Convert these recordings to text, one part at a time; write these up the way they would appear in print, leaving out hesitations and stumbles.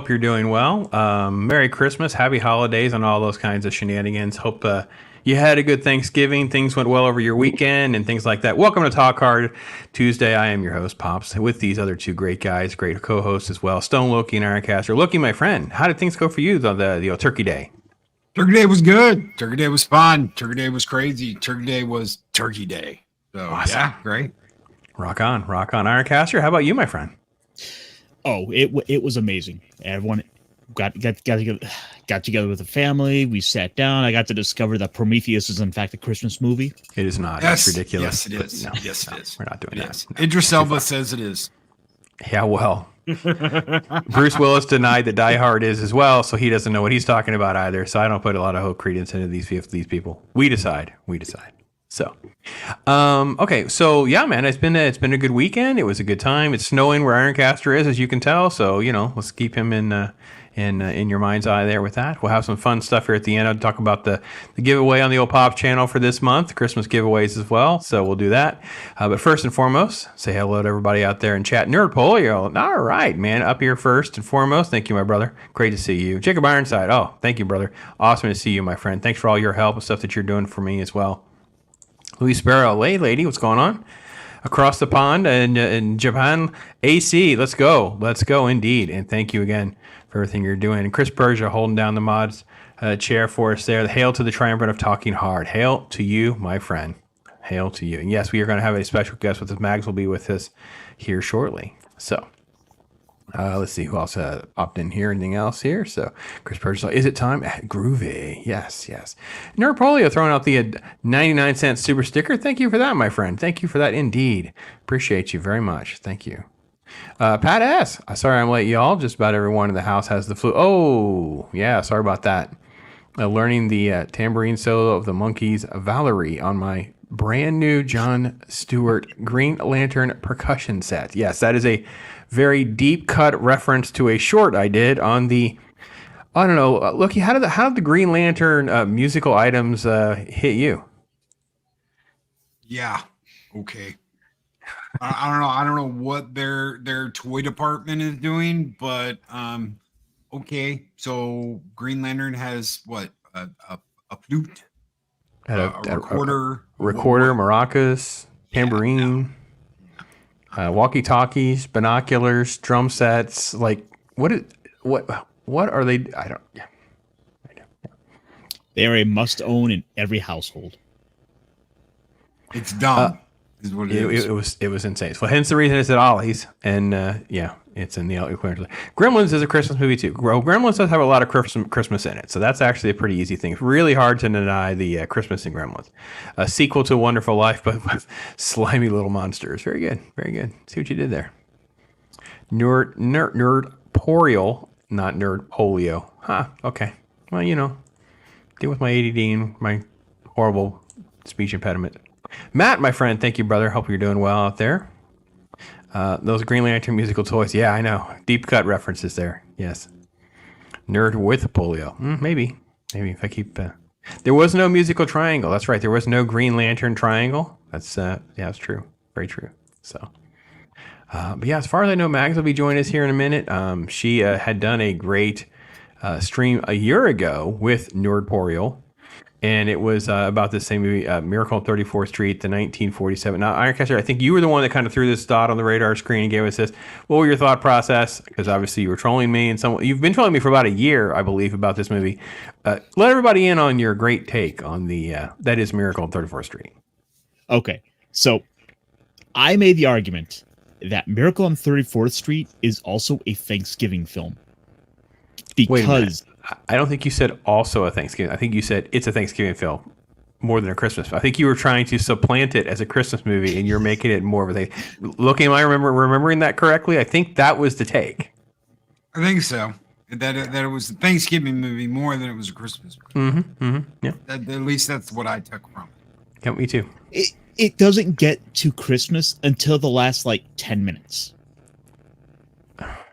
Hope you're doing well. Merry Christmas, Happy Holidays, and all those kinds of shenanigans. Hope you had a good Thanksgiving. Things went well over your weekend and things like that. Welcome to Talk Hard Tuesday. I am your host, Pops, with these other two great guys, great co-hosts as well, Stone, Loki, and Ironcaster. Loki, my friend, how did things go for you on the Turkey Day? Turkey Day was good. Turkey Day was fun. Turkey Day was crazy. Turkey Day was Turkey Day. So, awesome. Yeah, great. Rock on. Ironcaster, how about you, my friend? Oh, it was amazing. Everyone got together with the family. We sat down. I got to discover that Prometheus is in fact a Christmas movie. It is not. Yes, it's ridiculous. Yes, it is. No, yes, it is. We're not doing that. No, Idris Elba says it is. Yeah, well, Bruce Willis denied that Die Hard is as well, so he doesn't know what he's talking about either. So I don't put a lot of hope credence into these people. We decide. So, okay. So yeah, man, it's been a good weekend. It was a good time. It's snowing where Ironcaster is, as you can tell. So, let's keep him in your mind's eye there with that. We'll have some fun stuff here at the end. I'll talk about the giveaway on the old Pop channel for this month, Christmas giveaways as well. So we'll do that. But first and foremost, say hello to everybody out there in chat. Nerd Polio. All right, man. Up here first and foremost. Thank you, my brother. Great to see you. Jacob Ironside. Oh, thank you, brother. Awesome to see you, my friend. Thanks for all your help and stuff that you're doing for me as well. Louis Sparrow, hey lady, what's going on? Across the pond in Japan, AC, let's go indeed. And thank you again for everything you're doing. And Chris Persia holding down the mods chair for us there. Hail to the triumvirate of talking hard. Hail to you, my friend. Hail to you. And yes, we are going to have a special guest with us. Mags will be with us here shortly. So let's see who else opted in here. Anything else here? So Chris Purchase, is it time? Groovy. Yes. Nerdpolio throwing out the 99-cent super sticker. Thank you for that, my friend. Thank you for that indeed. Appreciate you very much. Thank you. Pat S. Sorry I'm late, y'all. Just about everyone in the house has the flu. Oh, yeah. Sorry about that. Learning the tambourine solo of the Monkees' Valerie on my brand new John Stewart Green Lantern percussion set. Yes, that is a very deep cut reference to a short I did on the, I don't know, Loki, how did the Green Lantern musical items hit you? Yeah. Okay. I don't know what their toy department is doing, but okay. So Green Lantern has what a flute, a recorder, maracas, tambourine. Walkie-talkies, binoculars, drum sets. Like what are they? I don't. They are a must-own in every household. It's dumb. Is what it is. It was insane. Well, hence the reason it's at Ollie's, and it's in the equivalent. Gremlins is a Christmas movie too. Gremlins does have a lot of Christmas in it, so that's actually a pretty easy thing. It's really hard to deny the Christmas in Gremlins. A sequel to Wonderful Life, but with slimy little monsters. Very good. See what you did there. Nerd porial, not nerd polio. Huh. Okay. Well, deal with my ADD and my horrible speech impediment. Matt, my friend, thank you, brother. Hope you're doing well out there. Those Green Lantern musical toys. Yeah, I know. Deep cut references there. Yes. Nerd with polio. Maybe if I keep... There was no musical triangle. That's right. There was no Green Lantern triangle. That's true. Very true. So, but yeah, as far as I know, Mags will be joining us here in a minute. She had done a great stream a year ago with Nerdporial. And it was about the same movie, Miracle on 34th Street, the 1947. Now, Ironcaster, I think you were the one that kind of threw this dot on the radar screen and gave us this. What were your thought process? Because obviously you were trolling me, and you've been trolling me for about a year, I believe, about this movie. Let everybody in on your great take on that is Miracle on 34th Street. Okay, so I made the argument that Miracle on 34th Street is also a Thanksgiving film. Because... I don't think you said also a Thanksgiving. I think you said it's a Thanksgiving film more than a Christmas. I think you were trying to supplant it as a Christmas movie, and you're making it more of a thing. Looking, am I remembering that correctly? I think that was the take. I think so. That it was a Thanksgiving movie more than it was a Christmas movie. Yeah. At least that's what I took from it. Yeah, me too. It doesn't get to Christmas until the last 10 minutes.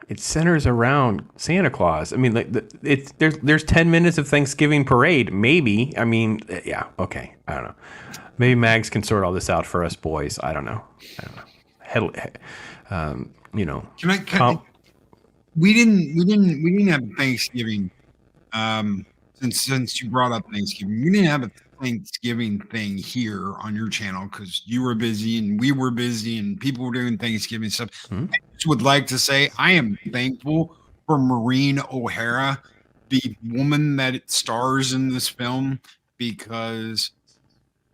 It centers around Santa Claus. I mean, there's 10 minutes of Thanksgiving parade, maybe. I mean, yeah, okay. I don't know. Maybe Mags can sort all this out for us boys. I don't know. we didn't have Thanksgiving. Since you brought up Thanksgiving, we didn't have a Thanksgiving thing here on your channel because you were busy and we were busy and people were doing Thanksgiving stuff. Hmm. I just would like to say I am thankful for Maureen O'Hara, the woman that it stars in this film, because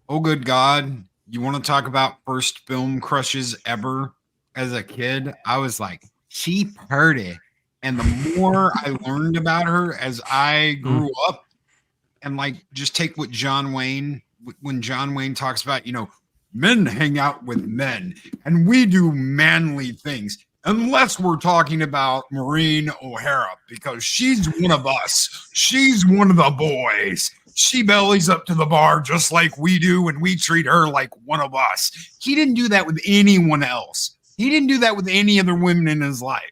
oh good God, you want to talk about first film crushes ever? As a kid, I was like, she pretty. And the more I learned about her as I grew up, and like just take what John Wayne, when John Wayne talks about, men hang out with men and we do manly things, unless we're talking about Maureen O'Hara, because she's one of us. She's one of the boys. She bellies up to the bar just like we do, and we treat her like one of us. He didn't do that with anyone else. He didn't do that with any other women in his life.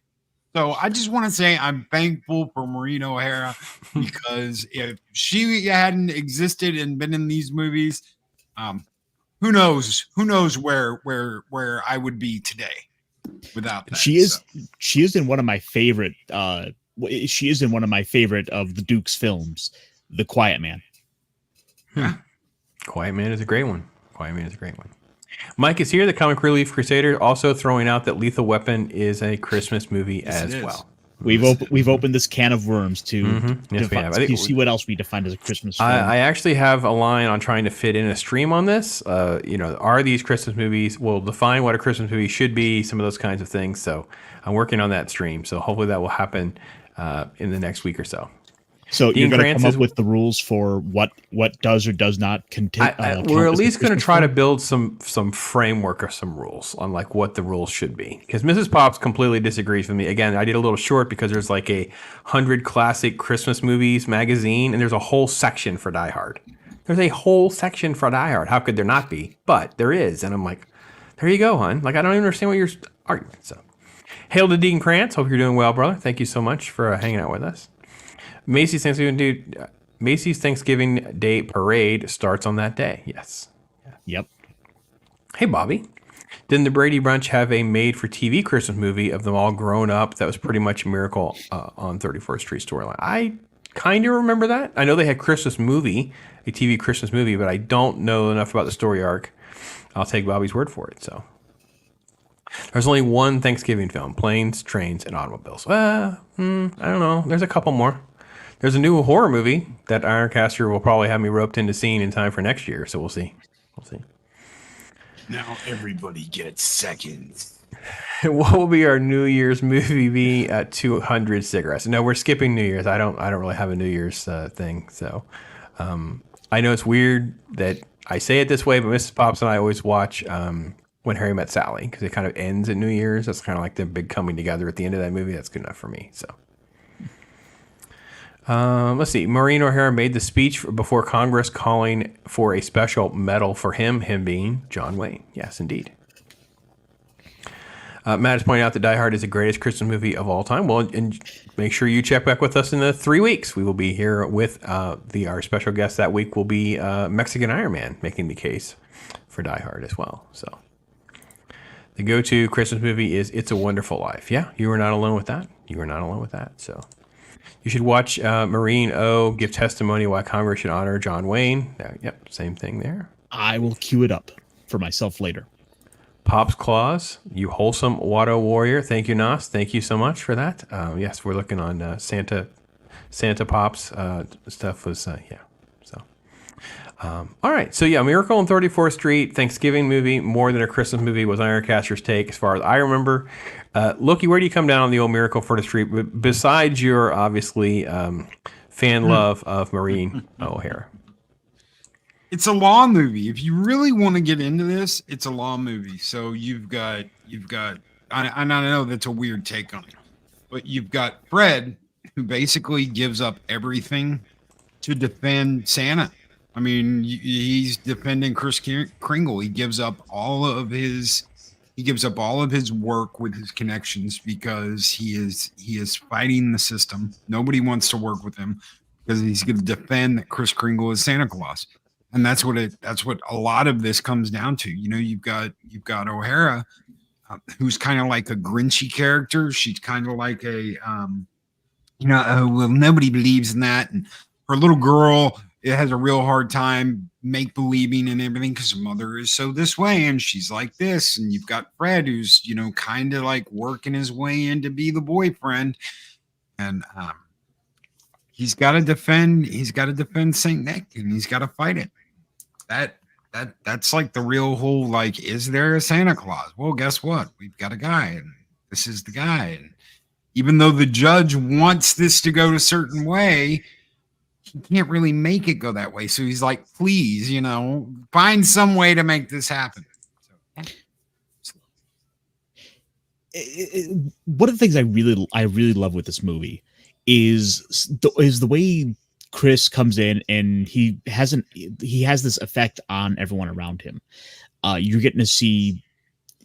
So I just want to say I'm thankful for Maureen O'Hara, because if she hadn't existed and been in these movies, who knows where I would be today without that. She is in one of my favorite she is in one of my favorite of the Duke's films, The Quiet Man. Yeah. Quiet Man is a great one. Mike is here, the comic relief Crusader, also throwing out that Lethal Weapon is a Christmas movie as well. We've opened this can of worms to Yes, we have. I think see what else we define as a Christmas film. I actually have a line on trying to fit in a stream on this. Are these Christmas movies? We'll define what a Christmas movie should be, some of those kinds of things. So I'm working on that stream. So hopefully that will happen in the next week or so. So you're going to come up with the rules for what does or does not contain. We're at least going to try to build some framework or some rules on like what the rules should be. Because Mrs. Pops completely disagrees with me. Again, I did a little short because there's like a 100 classic Christmas movies magazine, and there's a whole section for Die Hard. There's a whole section for Die Hard. How could there not be? But there is, and I'm like, there you go, hon. Like I don't even understand what you're arguing. So, hail to Dean Krantz. Hope you're doing well, brother. Thank you so much for hanging out with us. Macy's Thanksgiving Day parade starts on that day. Yes. Yep. Hey, Bobby. Didn't the Brady Bunch have a made-for-TV Christmas movie of them all grown up that was pretty much a Miracle on 34th Street storyline? I kind of remember that. I know they had a TV Christmas movie, but I don't know enough about the story arc. I'll take Bobby's word for it. So there's only one Thanksgiving film: Planes, Trains, and Automobiles. I don't know. There's a couple more. There's a new horror movie that Ironcaster will probably have me roped into seeing in time for next year. So we'll see. Now everybody gets seconds. What will be our New Year's movie be at 200 cigarettes? No, we're skipping New Year's. I don't really have a New Year's thing. So I know it's weird that I say it this way, but Mrs. Pops and I always watch When Harry Met Sally, because it kind of ends at New Year's. That's kind of like the big coming together at the end of that movie. That's good enough for me. So. Let's see. Maureen O'Hara made the speech before Congress calling for a special medal for him being John Wayne. Yes, indeed. Matt is pointing out that Die Hard is the greatest Christmas movie of all time. Well, and make sure you check back with us in the 3 weeks. We will be here with our special guest that week will be Mexican Iron Man, making the case for Die Hard as well. So the go-to Christmas movie is It's a Wonderful Life. Yeah, you are not alone with that. So you should watch Maureen O. give testimony why Congress should honor John Wayne. Yep, same thing there. I will cue it up for myself later. Pop's Claus, you wholesome Watto warrior. Thank you, Nas. Thank you so much for that. Yes, we're looking on Santa Pops stuff was, yeah. So, all right. So, yeah, Miracle on 34th Street, Thanksgiving movie, more than a Christmas movie was Ironcaster's take as far as I remember. Loki, where do you come down on the old Miracle for the Street? Besides your, obviously, fan love of Maureen O'Hara. It's a law movie. If you really want to get into this, it's a law movie. So you've got. I know that's a weird take on it, but you've got Fred, who basically gives up everything to defend Santa. I mean, he's defending Kris Kringle. He gives up all of his work with his connections because he is fighting the system. Nobody wants to work with him because he's going to defend that Kris Kringle is Santa Claus. And that's what a lot of this comes down to. You know, you've got O'Hara who's kind of like a Grinchy character. She's kind of like a well, nobody believes in that, and her little girl, it has a real hard time make believing and everything because her mother is so this way and she's like this. And you've got Fred, who's kind of like working his way in to be the boyfriend, and he's got to defend Saint Nick, and he's got to fight it. That's like the real whole, like, is there a Santa Claus? Well, guess what? We've got a guy, and this is the guy. And even though the judge wants this to go a certain way, he can't really make it go that way. So he's like, please, find some way to make this happen. One of the things I really love with this movie is the way Kris comes in, and he has this effect on everyone around him. You're getting to see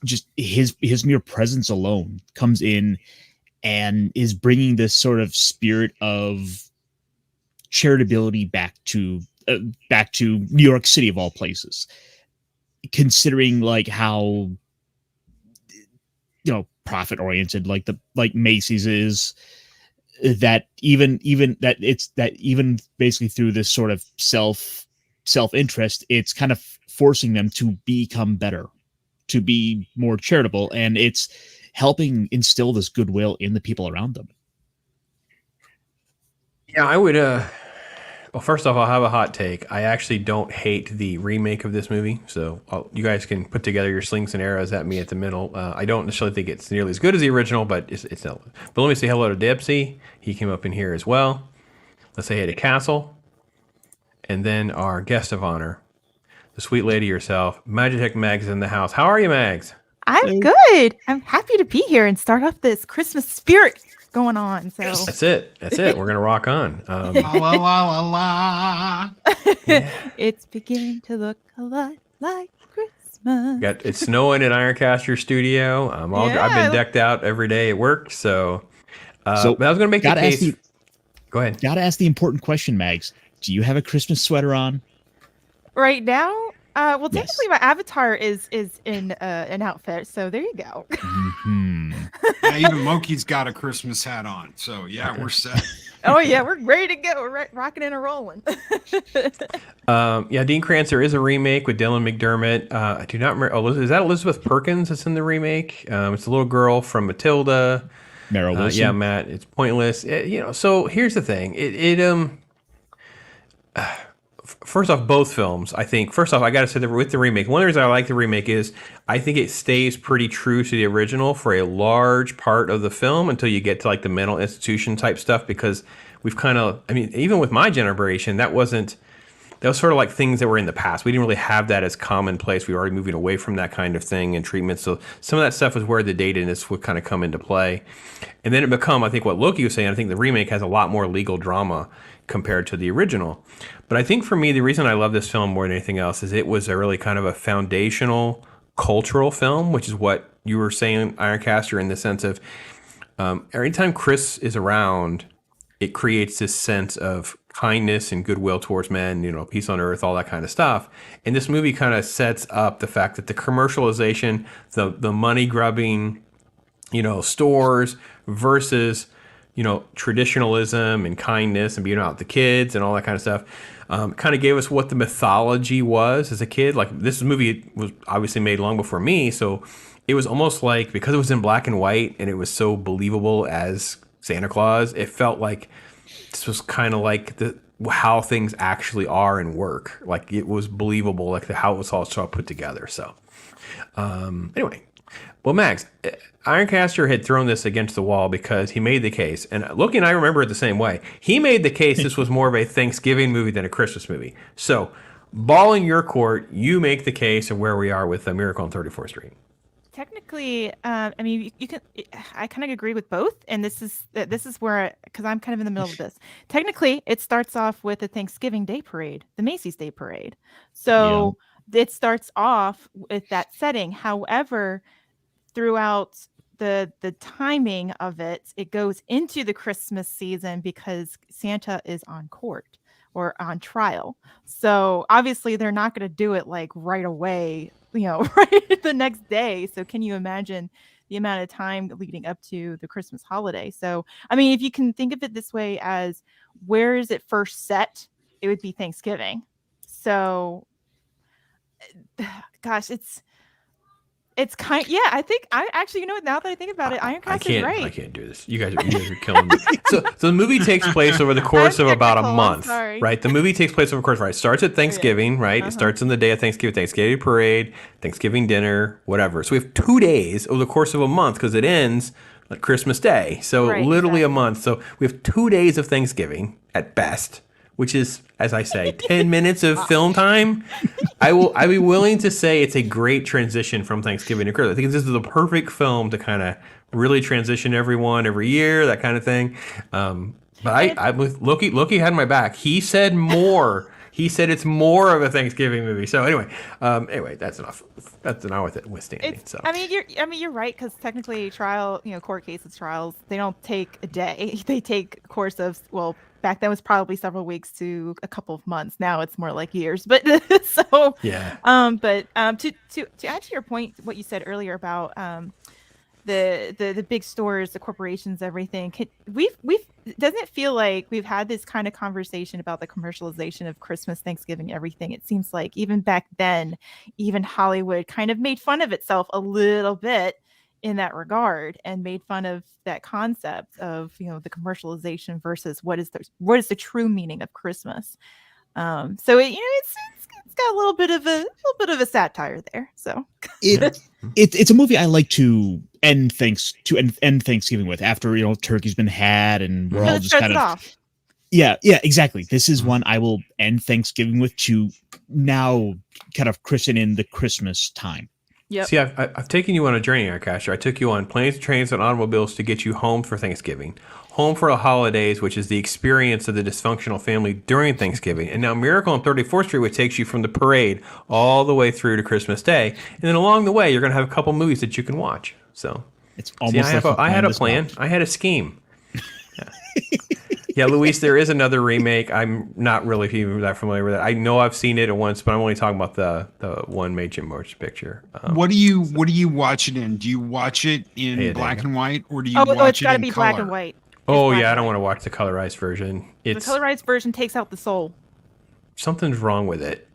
just his mere presence alone comes in and is bringing this sort of spirit of charitability back to New York City of all places, considering like how profit oriented like Macy's is, that even basically through this sort of self interest, it's kind of forcing them to become better, to be more charitable, and it's helping instill this goodwill in the people around them. Yeah, I would. Well, first off, I'll have a hot take. I actually don't hate the remake of this movie, so you guys can put together your slings and arrows at me at the middle. I don't necessarily think it's nearly as good as the original, but it's not. But let me say hello to Debsy. He came up in here as well. Let's say hey to Castle, and then our guest of honor, the sweet lady herself, Magitech Mags in the house. How are you, Mags? I'm good. I'm happy to be here and start off this Christmas spirit going on. So That's it. We're gonna rock on. La, la, la, la. Yeah. It's beginning to look a lot like Christmas. It's snowing at Ironcaster Studio. I've been decked out every day at work. So but I was gonna make the case. Go ahead. Gotta ask the important question, Mags. Do you have a Christmas sweater on Right now? Well, Yes. technically my avatar is in an outfit, so there you go. Mm-hmm. Yeah, even Loki's got a Christmas hat on. So yeah, we're set. Oh yeah, we're ready to go. We're rocking and rolling. Dean Krancer is a remake with Dylan McDermott. I do not remember. Is that Elizabeth Perkins that's in the remake? It's a little girl from Matilda. Meryl Wilson? Yeah, Matt. It's pointless. So here's the thing. First off, both films, I think, first off, I got to say that with the remake, one of the reasons I like the remake is I think it stays pretty true to the original for a large part of the film until you get to like the mental institution type stuff, because we've kind of, even with my generation, that was sort of like things that were in the past. We didn't really have that as commonplace. We were already moving away from that kind of thing and treatment. So some of that stuff is where the datedness would kind of come into play. And then it become, I think what Loki was saying, I think the remake has a lot more legal drama compared to the original. But I think for me, the reason I love this film more than anything else is it was a really kind of a foundational cultural film, which is what you were saying, Ironcaster, in the sense of every time Kris is around, it creates this sense of kindness and goodwill towards men, peace on earth, all that kind of stuff. And this movie kind of sets up the fact that the commercialization, the money grubbing, stores versus, traditionalism and kindness and being out with the kids and all that kind of stuff, kind of gave us what the mythology was as a kid. Like, this movie was obviously made long before me, so it was almost like, because it was in black and white and it was so believable as Santa Claus, it felt like this was kind of like how things actually are and work. Like, it was believable, like how it was all put together. So anyway, well, Max, Ironcaster had thrown this against the wall because he made the case, and Loki and I remember it the same way. He made the case this was more of a Thanksgiving movie than a Christmas movie. So, ball in your court, you make the case of where we are with A Miracle on 34th Street. Technically, you can. I kind of agree with both, and this is where, because I'm kind of in the middle of this. Technically, it starts off with a Thanksgiving Day parade, the Macy's Day Parade. So it starts off with that setting. However, throughout the timing of it, it goes into the Christmas season because Santa is on court or on trial. So obviously, they're not going to do it like right away right the next day. So can you imagine the amount of time leading up to the Christmas holiday? So, I mean, if you can think of it this way as where is it first set, it would be Thanksgiving. So, gosh, it's kind. Yeah, I think I actually, now that I think about it, Ironcaster is right. I can't do this. You guys are killing me. So the movie takes place over the course of about a month, right? The movie takes place over the course, right? It starts at Thanksgiving, right? It starts on the day of Thanksgiving, Thanksgiving parade, Thanksgiving dinner, whatever. So we have 2 days over the course of a month because it ends like Christmas Day. So literally a month. So we have 2 days of Thanksgiving at best, which is, as I say, 10 minutes of film time. I'd be willing to say it's a great transition from Thanksgiving to Christmas. I think this is the perfect film to kind of really transition everyone every year, that kind of thing. But I with Loki. Loki had my back. He said more. He said it's more of a Thanksgiving movie. So anyway, that's enough. That's enough withstanding. So I mean, you're right, because technically court cases, trials, they don't take a day. They take a course of, well, back then was probably several weeks to a couple of months. Now it's more like years. But so yeah. But to add to your point, what you said earlier about the big stores, the corporations, everything. We've doesn't it feel like we've had this kind of conversation about the commercialization of Christmas, Thanksgiving, everything? It seems like even back then, even Hollywood kind of made fun of itself a little bit in that regard, and made fun of that concept of the commercialization versus what is the true meaning of Christmas. So it's got a little bit of a satire there. So it's a movie I like to end Thanksgiving with, after turkey's been had and we're all just kind of off. Yeah, exactly. This is one I will end Thanksgiving with, to now kind of christen in the Christmas time. Yep. See, I've taken you on a journey, Aircaster. I took you on planes, trains, and automobiles to get you home for Thanksgiving, home for the holidays, which is the experience of the dysfunctional family during Thanksgiving, and now Miracle on 34th Street, which takes you from the parade all the way through to Christmas Day, and then along the way, you're going to have a couple movies that you can watch. So it's almost I had a plan. I had a scheme. Yeah, Luis, there is another remake. I'm not really even that familiar with it. I know I've seen it once, but I'm only talking about the one motion picture. What do you watch it in? Do you watch it in black and white, or do you watch it in color? It's got to be black and white. I don't want to watch the colorized version. The colorized version takes out the soul. Something's wrong with it.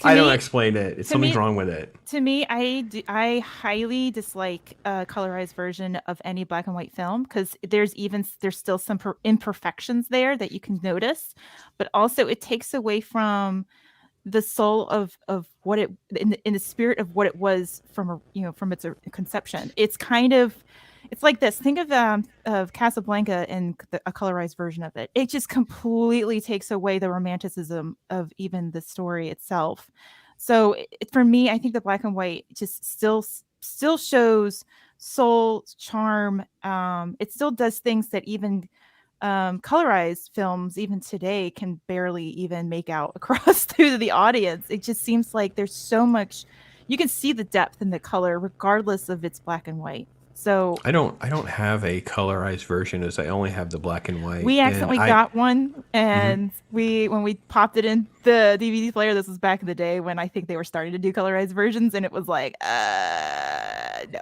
I don't explain it. Something's wrong with it. To me, I highly dislike a colorized version of any black and white film, because there's still some imperfections there that you can notice, but also it takes away from the soul of what it in the spirit of what it was from its conception. It's like this. Think of Casablanca and a colorized version of it. It just completely takes away the romanticism of even the story itself. So for me, I think the black and white just still shows soul, charm. It still does things that even colorized films, even today, can barely even make out across to the audience. It just seems like there's so much. You can see the depth in the color, regardless of its black and white. So I don't have a colorized version, as I only have the black and white. We accidentally got one, and when we popped it in the DVD player, this was back in the day when I think they were starting to do colorized versions, and it was like, no.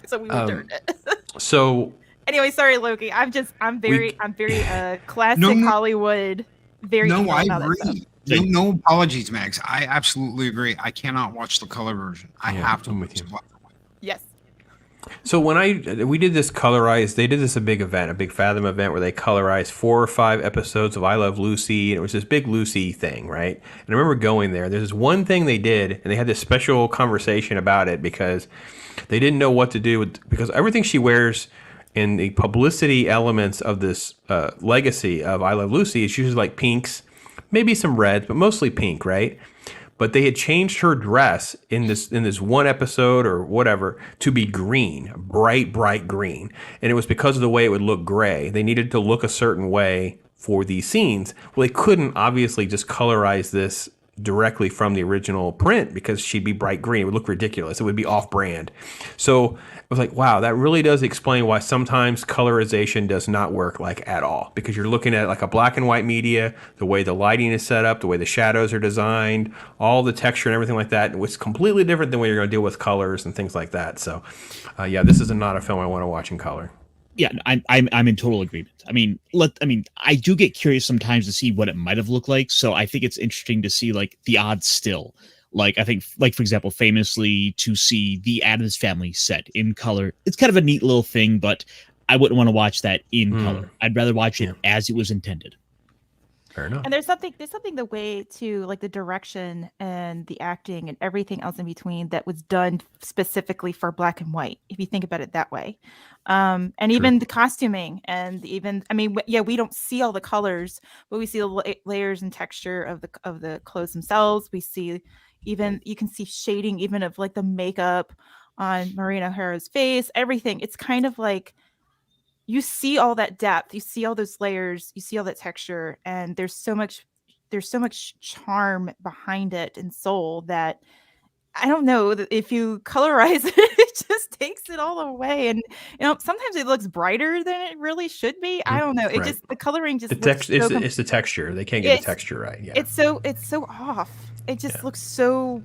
So we returned it. So anyway, sorry, Loki. I'm very classic Hollywood. I agree. No apologies, Max. I absolutely agree. I cannot watch the color version. I have to watch the black and white. Yes. So when we did this colorized, they did this a big Fathom event where they colorized 4 or 5 episodes of I Love Lucy, and it was this big Lucy thing, right? And I remember going there. There's this one thing they did, and they had this special conversation about it because they didn't know what to do because everything she wears in the publicity elements of this legacy of I Love Lucy is usually like pinks, maybe some reds, but mostly pink, right? But they had changed her dress in this one episode or whatever to be green, bright green. And it was because of the way it would look gray. They needed to look a certain way for these scenes. Well, they couldn't obviously just colorize this directly from the original print because she'd be bright green. It would look ridiculous. It would be off brand. So I was like, wow, that really does explain why sometimes colorization does not work like at all, because you're looking at like a black and white media, the way the lighting is set up, the way the shadows are designed, all the texture and everything like that. It's completely different than when you're going to deal with colors and things like that. So yeah, this is not a film I want to watch in color. Yeah, I'm in total agreement. I mean, I do get curious sometimes to see what it might have looked like. So I think it's interesting to see like the odds still. Like I think, like for example, famously to see the Addams Family set in color. It's kind of a neat little thing, but I wouldn't want to watch that in color. I'd rather watch it as it was intended. Fair enough. And there's something the way to like the direction and the acting and everything else in between that was done specifically for black and white, if you think about it that way. And even the costuming and even, I mean, yeah, we don't see all the colors, but we see the layers and texture of the clothes themselves. We see even, you can see shading even of like the makeup on Maureen O'Hara's face, everything. It's kind of like, you see all that depth, you see all those layers, you see all that texture, and there's so much charm behind it and soul that I don't know that if you colorize it, it just takes it all away. And sometimes it looks brighter than it really should be. I don't know. It just the coloring just it's the texture. They can't get the texture right. Yeah. It's so off. It just looks so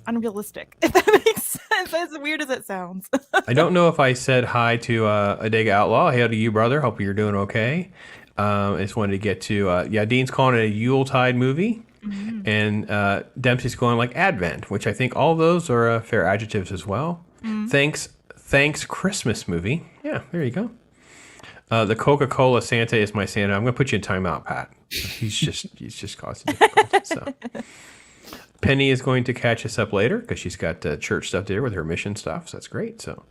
unrealistic, if that makes sense, as weird as it sounds. I don't know if I said hi to Adega Outlaw. Hey to you, brother. Hope you're doing okay. I just wanted to get to Dean's calling it a Yuletide movie, and Dempsey's going like Advent, which I think all those are fair adjectives as well. Thanks Christmas movie. Yeah, there you go. The Coca-Cola Santa is my Santa. I'm going to put you in timeout, Pat. He's just causing difficulty. So. Penny is going to catch us up later because she's got church stuff to do with her mission stuff. So that's great. So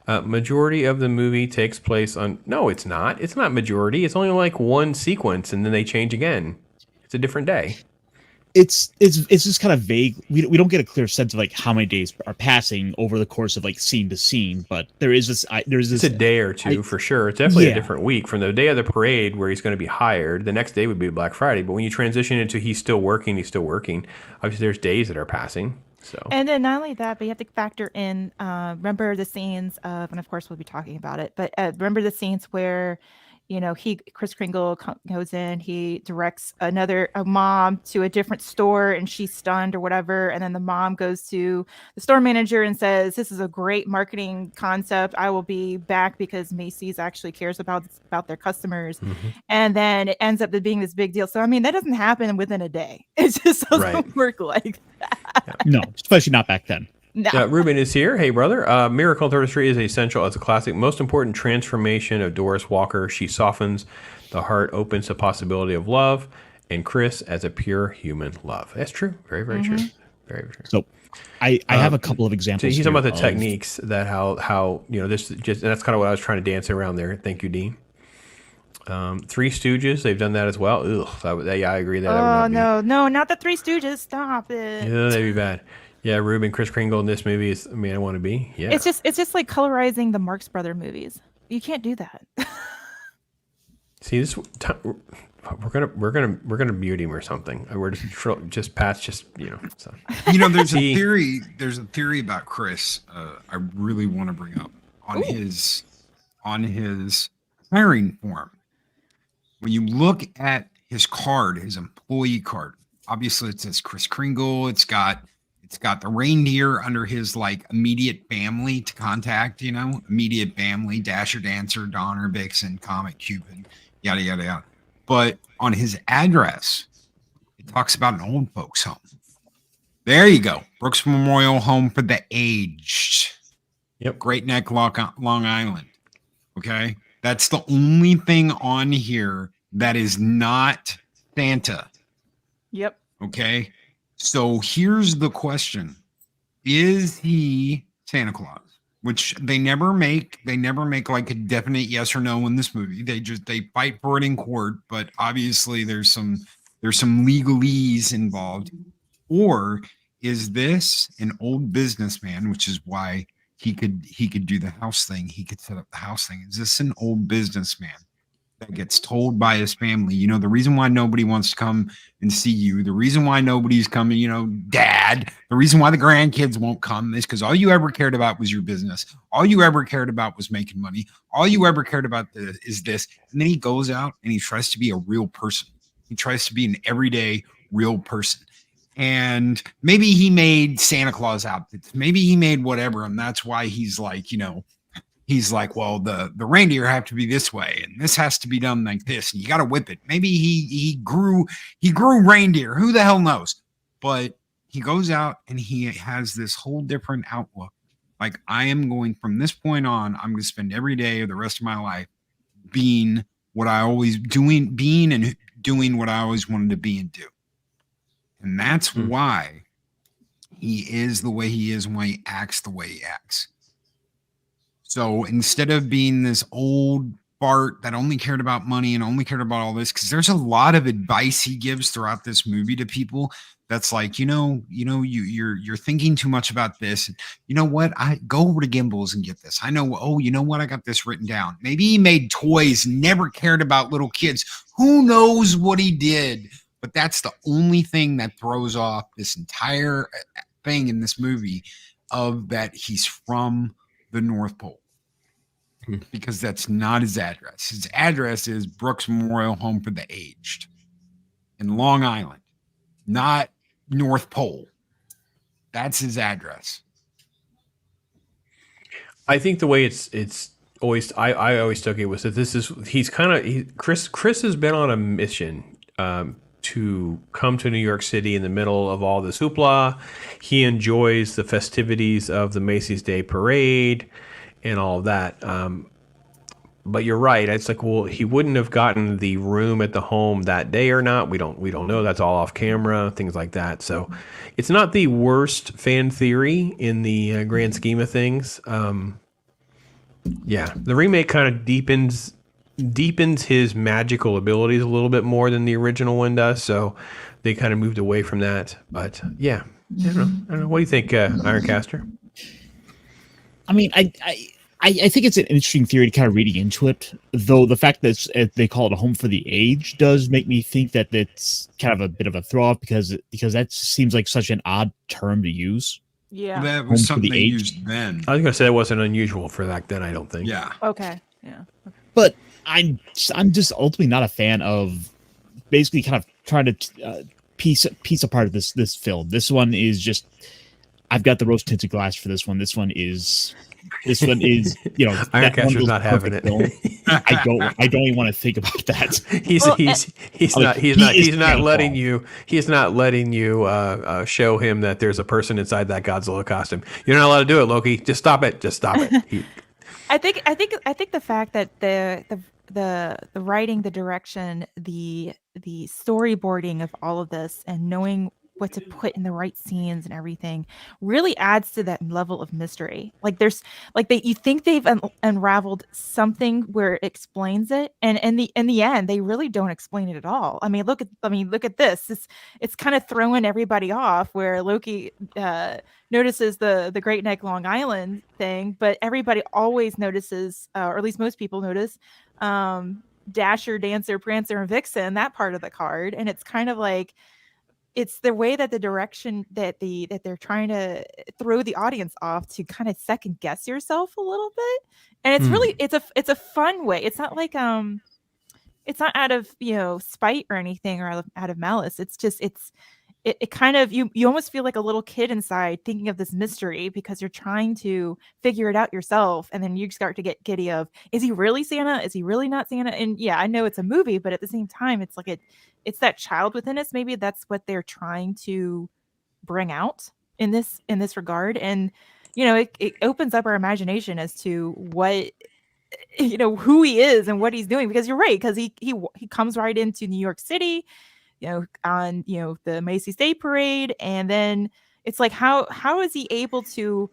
majority of the movie takes place on... No, it's not. It's not majority. It's only like one sequence and then they change again. It's a different day. It's just kind of vague. We don't get a clear sense of like how many days are passing over the course of like scene to scene, but there is this. It's a day or two for sure. It's definitely a different week from the day of the parade where he's going to be hired. The next day would be Black Friday, but when you transition into he's still working. Obviously, there's days that are passing. So and then not only that, but you have to factor in. Remember the scenes of, and of course we'll be talking about it, but remember the scenes where. Kris Kringle goes in, he directs a mom to a different store and she's stunned or whatever. And then the mom goes to the store manager and says, this is a great marketing concept. I will be back because Macy's actually cares about their customers. And then it ends up being this big deal. So, I mean, that doesn't happen within a day. It just doesn't work like that. Yeah. No, especially not back then. No. Ruben is here. Hey, brother. Miracle on 33rd Street is essential as a classic. Most important transformation of Doris Walker. She softens the heart, opens the possibility of love, and Kris as a pure human love. That's true. Very, very true. Very, very true. So I have a couple of examples. So he's talking about the techniques that how this just, and that's kind of what I was trying to dance around there. Thank you, Dean. Three Stooges, they've done that as well. Ugh, I agree that. No, not the Three Stooges. Stop it. Yeah, that'd be bad. Yeah, Ruben, Kris Kringle in this movie is Man I Want to Be. Yeah, it's just like colorizing the Marx Brother movies. You can't do that. See, this we're gonna mute him or something. We're just Pat's just So. There's a theory. There's a theory about Kris. I really want to bring up on his hiring form. When you look at his card, his employee card, obviously it says Kris Kringle. It's got the reindeer under his like immediate family to contact, immediate family, Dasher, Dancer, Donner, Vixen, Comet, Cupid, yada, yada, yada. But on his address, it talks about an old folks home. There you go. Brooks Memorial Home for the Aged. Yep. Great Neck, Long Island. Okay. That's the only thing on here that is not Santa. Yep. Okay. So here's the question. Is he Santa Claus? Which they never make like a definite yes or no in this movie. They fight for it in court, but obviously there's some legalese involved. Or is this an old businessman, which is why he could do the house thing. He could set up the house thing. Is this an old businessman that gets told by his family, you know, the reason why nobody wants to come and see you, the reason why nobody's coming, you know, dad, the reason why the grandkids won't come is because all you ever cared about was your business. All you ever cared about was making money. All you ever cared about is this. And then he goes out and he tries to be a real person. He tries to be an everyday real person. And maybe he made Santa Claus outfits. Maybe he made whatever. And that's why he's like, you know, he's like, well, the reindeer have to be this way, and this has to be done like this, and you got to whip it. Maybe he grew reindeer. Who the hell knows? But he goes out and he has this whole different outlook. Like, I am going from this point on, I'm going to spend every day of the rest of my life being what I always being and doing what I always wanted to be and do. And that's why he is the way he is and why he acts the way he acts. So instead of being this old fart that only cared about money and only cared about all this, because there's a lot of advice he gives throughout this movie to people that's like, you're thinking too much about this. You know what? I go over to Gimbals and get this. I know, oh, you know what? I got this written down. Maybe he made toys, never cared about little kids. Who knows what he did? But that's the only thing that throws off this entire thing in this movie of that he's from the North Pole, because that's not his address. His address is Brooks Memorial Home for the Aged in Long Island, not North Pole. That's his address. I think the way it's always I always took it was that Kris has been on a mission to come to New York City in the middle of all this hoopla. He enjoys the festivities of the Macy's Day Parade and all of that. But you're right. It's like, well, he wouldn't have gotten the room at the home that day or not. We don't know. That's all off camera, things like that. So it's not the worst fan theory in the grand scheme of things. Yeah, the remake kind of deepens his magical abilities a little bit more than the original one does. So they kind of moved away from that. But yeah, I don't know. What do you think, Ironcaster? I mean, I think it's an interesting theory to kind of reading into it, though the fact that they call it a home for the aged does make me think that it's kind of a bit of a throw off because that seems like such an odd term to use. Yeah. That was something they used then. I was going to say that wasn't unusual for back then, I don't think. Yeah. Okay. Yeah. But I'm just ultimately not a fan of basically kind of trying to piece apart this film. This one is just, I've got the rose tinted glass for this one. This one is Ironcaster's not having it. I don't even want to think about that. He's not letting you show him that there's a person inside that Godzilla costume. You're not allowed to do it, Loki. Just stop it. I think the fact that the writing, the direction, the storyboarding of all of this, and knowing what to put in the right scenes and everything really adds to that level of mystery. Like you think they've unraveled something where it explains it, and in the end they really don't explain it at all. I mean, look at this. It's kind of throwing everybody off where Loki notices the Great Neck Long Island thing, but everybody always notices, or at least most people notice, Dasher, Dancer, Prancer, and Vixen, that part of the card. And it's kind of like, it's the way that the direction that they're trying to throw the audience off to kind of second guess yourself a little bit. And it's really, it's a fun way. It's not like, it's not out of, spite or anything, or out of malice. It's just, it kind of, you almost feel like a little kid inside thinking of this mystery because you're trying to figure it out yourself. And then you start to get giddy of, is he really Santa? Is he really not Santa? And yeah, I know it's a movie, but at the same time, it's like it's that child within us. Maybe that's what they're trying to bring out in this regard. And, it opens up our imagination as to what, who he is and what he's doing, because you're right. Cause he comes right into New York City, on, the Macy's Day Parade. And then it's like, how is he able to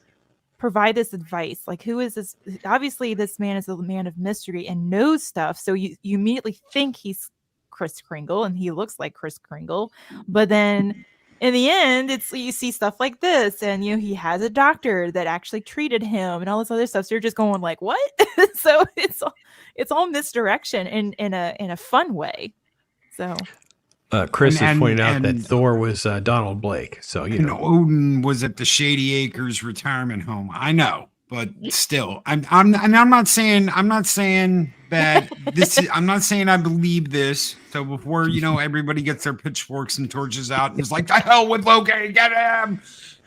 provide this advice? Like, who is this? Obviously this man is a man of mystery and knows stuff. So you immediately think he's Kris Kringle, and he looks like Kris Kringle, but then in the end, it's you see stuff like this, and he has a doctor that actually treated him, and all this other stuff. So you're just going like, what? So it's all misdirection in a fun way. So Chris has And- pointed out that and- Thor was Donald Blake. So And Odin was at the Shady Acres retirement home. I know, but still, I'm not saying that this is, I'm not saying I believe this. So before everybody gets their pitchforks and torches out and is like, "The hell with Loki, get him!"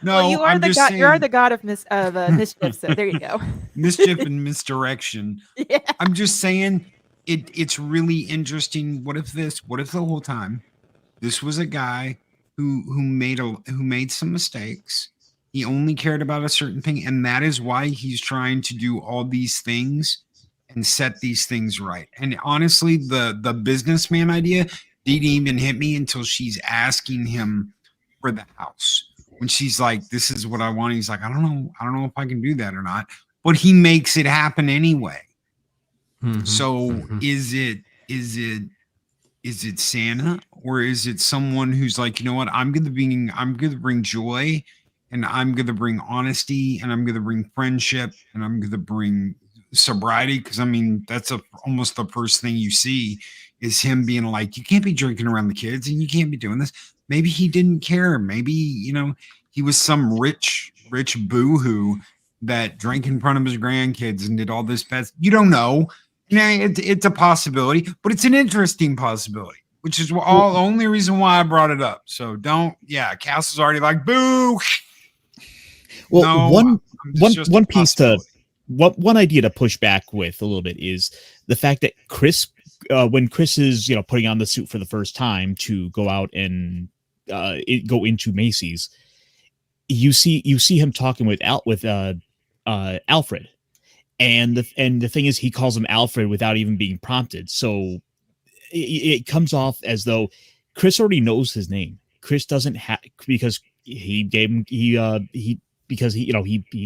No, well, you are I'm the just god. saying You are the god of mischief. So there you go. mischief and misdirection. Yeah. I'm just saying it's really interesting. What if the whole time this was a guy who made some mistakes? He only cared about a certain thing, and that is why he's trying to do all these things and set these things right. And honestly, the businessman idea didn't even hit me until she's asking him for the house. When she's like, "This is what I want," he's like, I don't know if I can do that or not. But he makes it happen anyway. So is it Santa, or is it someone who's like, you know what, I'm gonna bring joy, and I'm gonna bring honesty, and I'm gonna bring friendship, and I'm gonna bring sobriety? Because I mean, that's almost the first thing you see is him being like, you can't be drinking around the kids, and you can't be doing this. Maybe he didn't care. Maybe he was some rich boohoo that drank in front of his grandkids and did all this bad. You don't know. It's a possibility, but it's an interesting possibility, which is the only reason why I brought it up. So don't. Yeah, Castle's already like, boo. Well, No, one piece to one idea to push back with a little bit is the fact that Kris, when Kris is putting on the suit for the first time to go out and go into Macy's, you see him talking with Alfred. And the thing is, he calls him Alfred without even being prompted. So it comes off as though Kris already knows his name. Kris doesn't have, because he's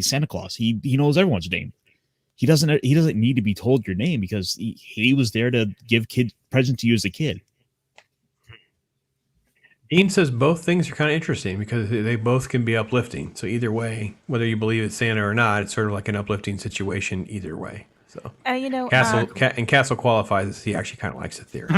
Santa Claus. He knows everyone's name. He doesn't need to be told your name because he was there to give presents to you as a kid. Dean says both things are kind of interesting because they both can be uplifting. So either way, whether you believe it's Santa or not, it's sort of like an uplifting situation either way. So Castle qualifies as he actually kind of likes the theory.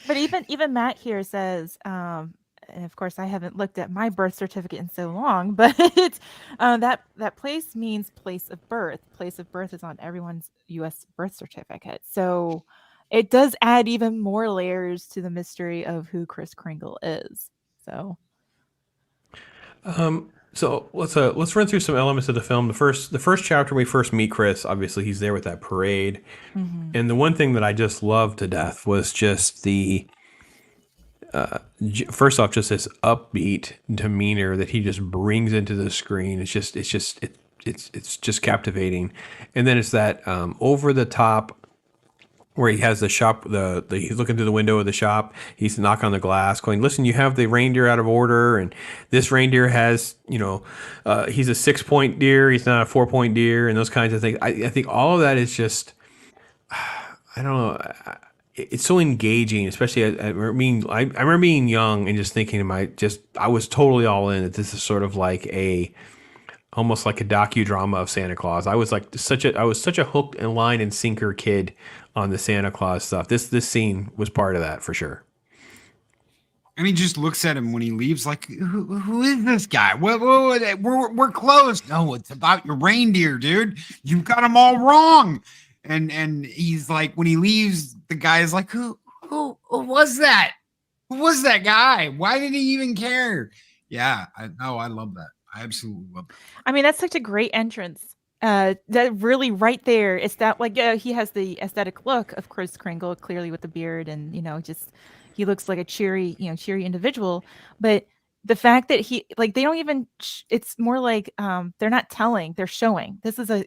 But even Matt here says, and of course I haven't looked at my birth certificate in so long, but it's that place means place of birth. Place of birth is on everyone's U.S. birth certificate. So it does add even more layers to the mystery of who Kris Kringle is. So let's run through some elements of the film. The first chapter, we first meet Kris. Obviously, he's there with that parade, and the one thing that I just loved to death was just the first off, just this upbeat demeanor that he just brings into the screen. It's just captivating, and then it's that over the top, where he has the shop, he's looking through the window of the shop. He's knocking on the glass, going, "Listen, you have the reindeer out of order, and this reindeer has, he's a 6-point deer. He's not a 4-point deer," and those kinds of things. I think all of that is just, I don't know. It's so engaging, especially. I remember being young and just thinking I was totally all in that this is sort of like almost like a docudrama of Santa Claus. I was such a hook and line and sinker kid on the Santa Claus stuff. This scene was part of that for sure. And he just looks at him when he leaves like, who is this guy? We're closed. No, it's about your reindeer, dude. You've got them all wrong. And he's like, when he leaves, the guy is like, who was that? Who was that guy? Why did he even care? Yeah, I love that. I absolutely love that. I mean, that's such a great entrance. That really right there. It's that he has the aesthetic look of Kris Kringle, clearly with the beard, and just he looks like a cheery individual. But the fact that they don't even, it's more like they're not telling, they're showing. This is a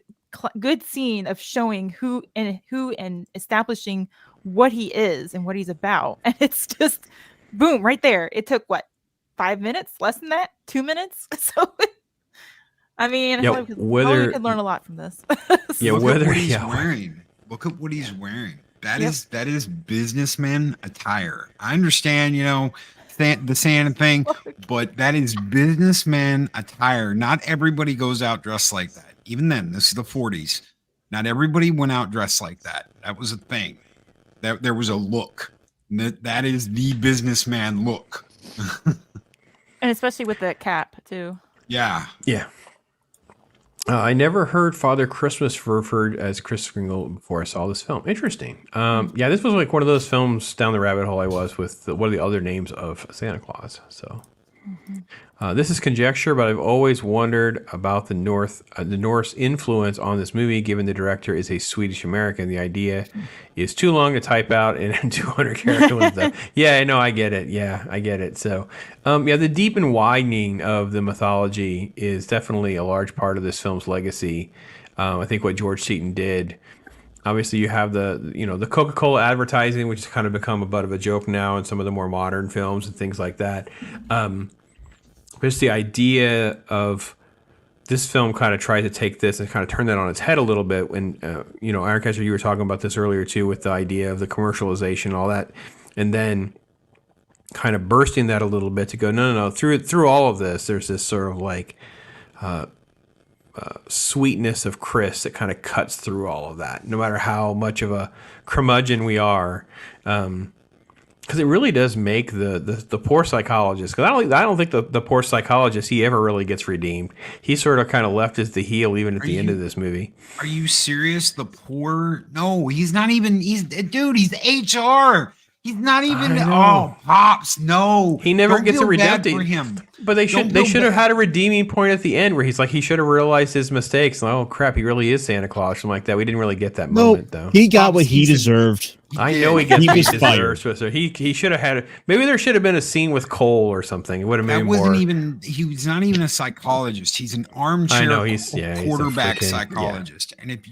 good scene of showing who and establishing what he is and what he's about, and it's just boom right there. It took 5 minutes, less than that, 2 minutes. So. I mean, yeah, we could learn a lot from this. Yeah, Look at what he's wearing. Look at what he's wearing. That is businessman attire. I understand, the Santa thing, but that is businessman attire. Not everybody goes out dressed like that. Even then, this is the 40s. Not everybody went out dressed like that. That was a thing. That there was a look. That is the businessman look. And especially with the cap too. Yeah. Yeah. I never heard Father Christmas referred as Kris Kringle before I saw this film. Interesting. Yeah, this was like one of those films down the rabbit hole I was with what are the other names of Santa Claus. So this is conjecture, but I've always wondered about the Norse influence on this movie, given the director is a Swedish American. The idea is too long to type out in 200 characters. Yeah, I know, I get it. Yeah, I get it. So, yeah, the deep and widening of the mythology is definitely a large part of this film's legacy. I think what George Seaton did. Obviously, you have the Coca-Cola advertising, which has kind of become a bit of a joke now in some of the more modern films and things like that. Just the idea of this film kind of tried to take this and kind of turn that on its head a little bit. When Ironcaster, you were talking about this earlier too, with the idea of the commercialization and all that, and then kind of bursting that a little bit to go, no. Through all of this, there's this sort of like sweetness of Kris that kind of cuts through all of that, no matter how much of a curmudgeon we are. Because it really does make the poor psychologist. Because I don't think the poor psychologist, he ever really gets redeemed. He sort of kind of left as the heel even at the end of this movie. Are you serious? The poor? No, he's not even. He's HR. He's not even. Oh, pops, no. He never Don't gets a feel bad redemption for him. But they should have had a redeeming point at the end where he's like, he should have realized his mistakes. Like, oh crap, he really is Santa Claus, something like that. We didn't really get that moment though. He got what he deserved. I know he gets what he fired. deserves. So he should have had. Maybe there should have been a scene with Cole or something. It would have made more. He was not even a psychologist. He's an armchair quarterback psychologist. And if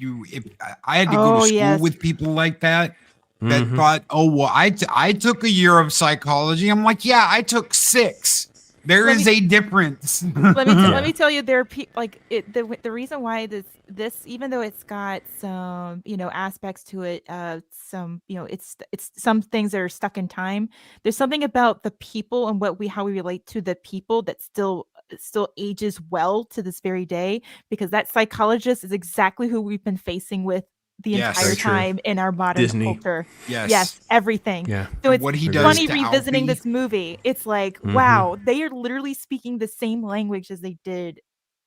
I had to go to school with people like that thought, oh well, I took a year of psychology. I'm like, yeah, I took 6. There is a difference. Let me tell you, there are people like it. The reason why this, even though it's got some aspects to it, some it's some things that are stuck in time. There's something about the people and how we relate to the people that still ages well to this very day, because that psychologist is exactly who we've been facing with the entire time in our modern Disney. Culture. Yes, everything. Yeah. So it's what he does funny to revisiting Alfie. this movie. It's like, wow, they are literally speaking the same language as they did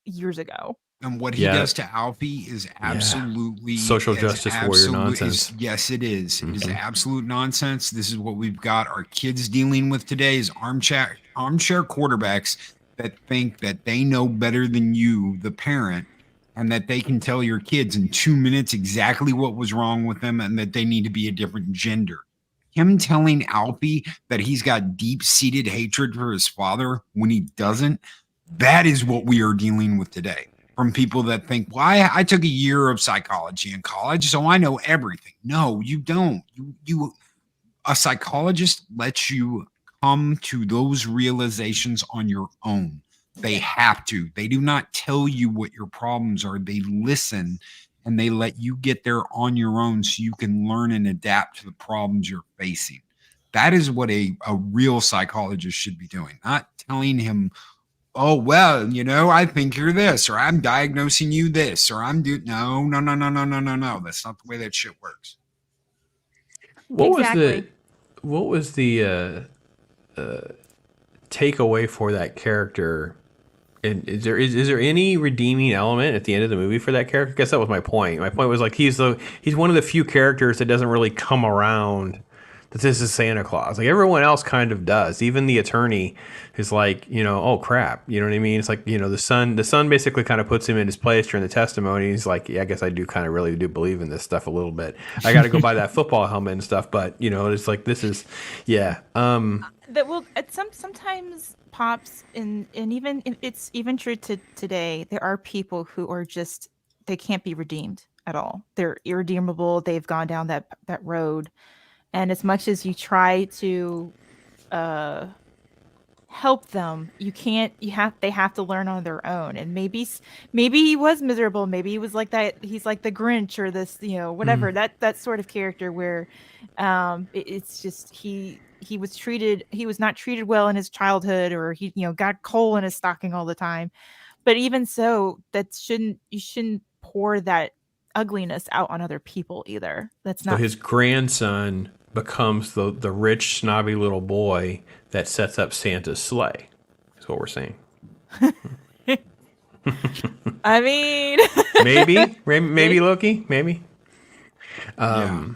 years ago. And what he does to Alfie is absolutely social justice warrior nonsense. Yes, it is. It is absolute nonsense. This is what we've got our kids dealing with today: is armchair quarterbacks that think that they know better than you, the parent, and that they can tell your kids in 2 minutes exactly what was wrong with them and that they need to be a different gender. Him telling Alfie that he's got deep-seated hatred for his father when he doesn't, that is what we are dealing with today. From people that think, well, I took a year of psychology in college, so I know everything. No, you don't. A psychologist lets you come to those realizations on your own. They have to. They do not tell you what your problems are. They listen and they let you get there on your own so you can learn and adapt to the problems you're facing. That is what a real psychologist should be doing, not telling him, oh, well, I think you're this, or I'm diagnosing you this, or I'm doing no. That's not the way that shit works. What was the takeaway for that character? And is there any redeeming element at the end of the movie for that character? I guess that was my point. My point was like he's one of the few characters that doesn't really come around that this is Santa Claus. Like everyone else kind of does. Even the attorney is like, oh crap. You know what I mean? It's like, the son basically kind of puts him in his place during the testimony. He's like, yeah, I guess I do kind of really do believe in this stuff a little bit. I got to go buy that football helmet and stuff. But, it's like, this is, yeah. That will sometimes pops and even it's even true to today. There are people who are just, they can't be redeemed at all. They're irredeemable. They've gone down that road. And as much as you try to help them, you can't. They have to learn on their own. And maybe he was miserable. Maybe he was like that. He's like the Grinch or this, whatever. That sort of character where it's just he was not treated well in his childhood, or he, got coal in his stocking all the time. But even so, you shouldn't pour that ugliness out on other people either. That's So not his grandson becomes the rich, snobby little boy that sets up Santa's sleigh. That's what we're saying. I mean, maybe Loki, maybe. Yeah.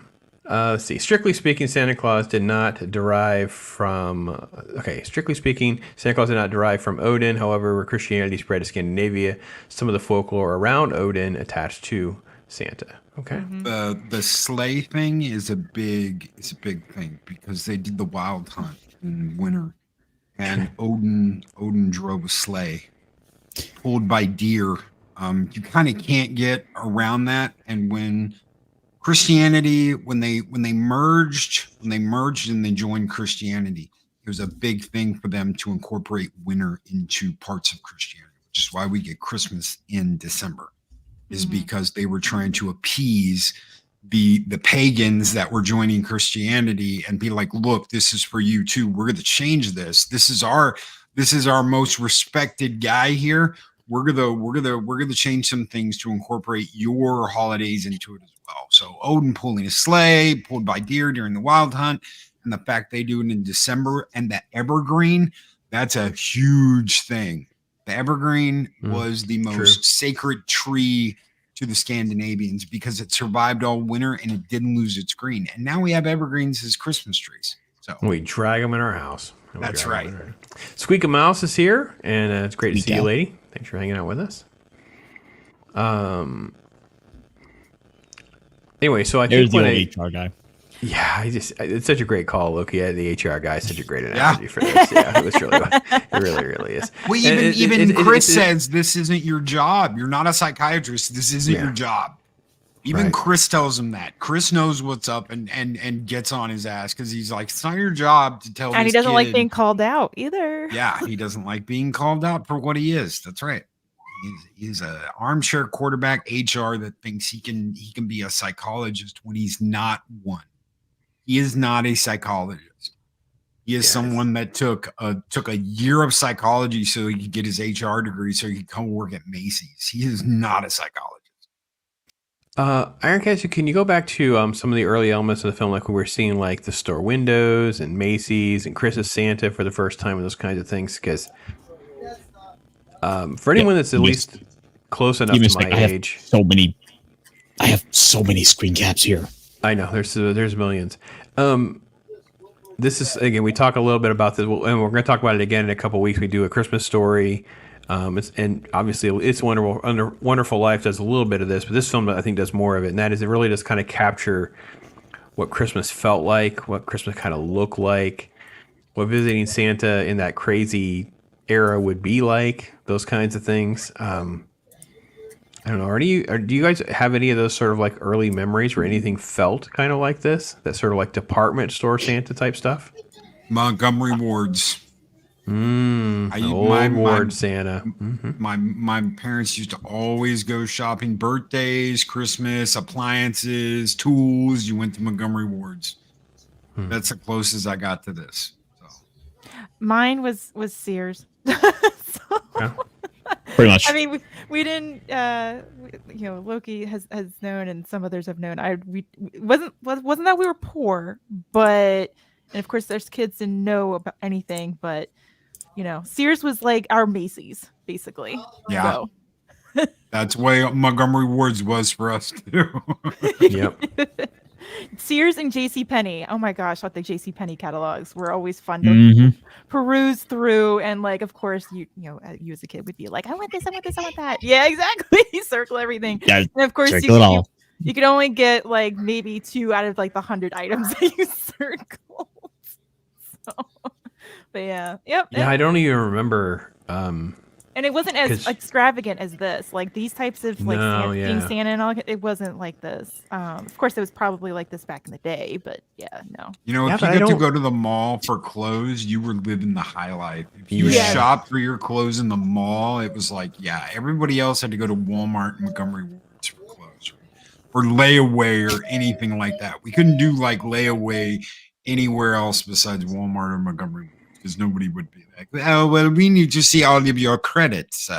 Let's see. Strictly speaking, Santa Claus did not derive from. Strictly speaking, Santa Claus did not derive from Odin. However, Christianity spread to Scandinavia, some of the folklore around Odin attached to Santa. Okay. The sleigh thing is a big thing because they did the wild hunt in winter, and Odin drove a sleigh pulled by deer. You kind of can't get around that. And when Christianity, when they merged and they joined Christianity, it was a big thing for them to incorporate winter into parts of Christianity, which is why we get Christmas in December, is because they were trying to appease the pagans that were joining Christianity and be like, look, this is for you too. We're going to change this. This is our most respected guy here. We're gonna change some things to incorporate your holidays into it as well. So Odin pulling a sleigh, pulled by deer during the wild hunt, and the fact they do it in December, and the evergreen, that's a huge thing. The evergreen was the most sacred tree to the Scandinavians because it survived all winter and it didn't lose its green. And now we have evergreens as Christmas trees. So we drag them in our house. That's right. Squeak a Mouse is here, and it's great to see you, lady. Thanks for hanging out with us. Anyway, so I think there's the old HR guy. Yeah, it's such a great call, Loki. The HR guy is such a great analogy for this. Yeah, it really is. Well, even Chris says this isn't your job. You're not a psychiatrist. This isn't your job. Even Chris tells him that. Chris knows what's up and gets on his ass because he's like, it's not your job to tell. And he doesn't like being called out either. Yeah, he doesn't like being called out for what he is. That's right. He's an armchair quarterback HR that thinks he can be a psychologist when he's not one. He is not a psychologist. He is someone that took a year of psychology so he could get his HR degree so he could come work at Macy's. He is not a psychologist. Ironcaster, can you go back to some of the early elements of the film, like we were seeing like the store windows and Macy's and Chris's Santa for the first time and those kinds of things? Because for anyone that's at least close enough to my age, I have so many screen caps here. I know there's millions. This is, again, we talk a little bit about this, and we're going to talk about it again in a couple of weeks. We do A Christmas Story. And obviously It's Wonderful Life does a little bit of this, but this film I think does more of it, and that is it really does kind of capture what Christmas felt like, what Christmas kind of looked like, what visiting Santa in that crazy era would be like, those kinds of things. I don't know. Do you guys have any of those sort of like early memories where anything felt kind of like this? That sort of like department store Santa type stuff? Montgomery Wards. Ward Santa. My parents used to always go shopping birthdays, Christmas, appliances, tools. You went to Montgomery Wards. That's the closest I got to this. So. Mine was Sears. Pretty much. I mean, we didn't. Loki has known, and some others have known. Wasn't that we were poor, but and of course there's kids didn't know about anything, but. Sears was like our Macy's, basically. Yeah. So. That's why Montgomery Wards was for us, too. Yep. Sears and JCPenney. Oh, my gosh. I think JCPenney catalogs were always fun to peruse through. And, like, of course, you as a kid would be like, I want this, I want this, I want that. Yeah, exactly. Circle everything. Yeah, and, of course, you could only get, like, maybe 2 out of, like, the 100 items that you circled. So... But yeah, Yeah, I don't even remember. And it wasn't as extravagant as this. Like these types of being Santa and all. It wasn't like this. Of course, it was probably like this back in the day. But yeah, no. If you get to go to the mall for clothes, you were living the high life. If you shop for your clothes in the mall, it was like everybody else had to go to Walmart and Montgomery Wards for clothes or layaway or anything like that. We couldn't do like layaway anywhere else besides Walmart or Montgomery, because nobody would be like, oh, well, we need to see all of your credits.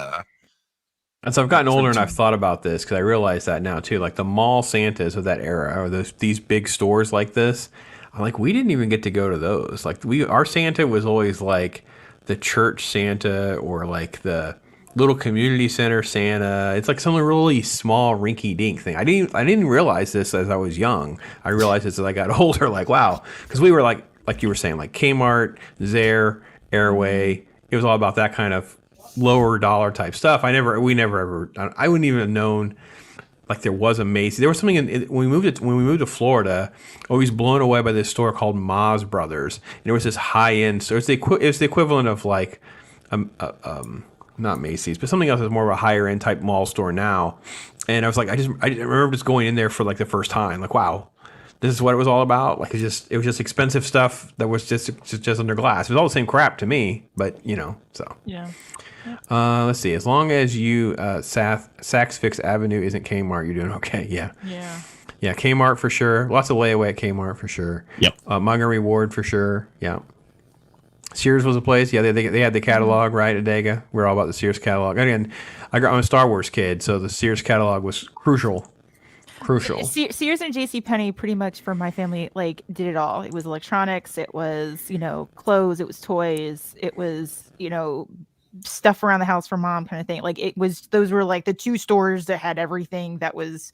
As I've gotten older and I've Frontier. thought about this, because I realize that now too, like the mall Santas of that era, or these big stores like this, I'm like, we didn't even get to go to those. Like our Santa was always like the church Santa or like the little community center Santa. It's like some really small rinky dink thing. I didn't realize this as I was young. I realized this as I got older. Like, wow, because we were like you were saying, like Kmart, Zare, Airway. It was all about that kind of lower dollar type stuff. We never ever. I wouldn't even have known. Like there was a Macy. There was something when we moved to Florida. I was blown away by this store called Ma's Brothers. And there was this high end. So it's the equivalent of like, not Macy's, but something else that's more of a higher end type mall store now. And I was like, I remember just going in there for like the first time. Like, wow, this is what it was all about. Like it was just expensive stuff that was just under glass. It was all the same crap to me, but so. Yeah. Let's see. As long as you Saks Fifth Avenue isn't Kmart, you're doing okay. Yeah. Yeah. Kmart for sure. Lots of layaway at Kmart for sure. Yep. Montgomery Ward for sure. Yeah. Sears was a place. Yeah, they had the catalog, right? Adega. We're all about the Sears catalog. Again, I'm a Star Wars kid, so the Sears catalog was crucial. Sears and JCPenney pretty much for my family like did it all. It was electronics, it was, clothes, it was toys, it was, stuff around the house for mom kind of thing. Like those were like the two stores that had everything that was.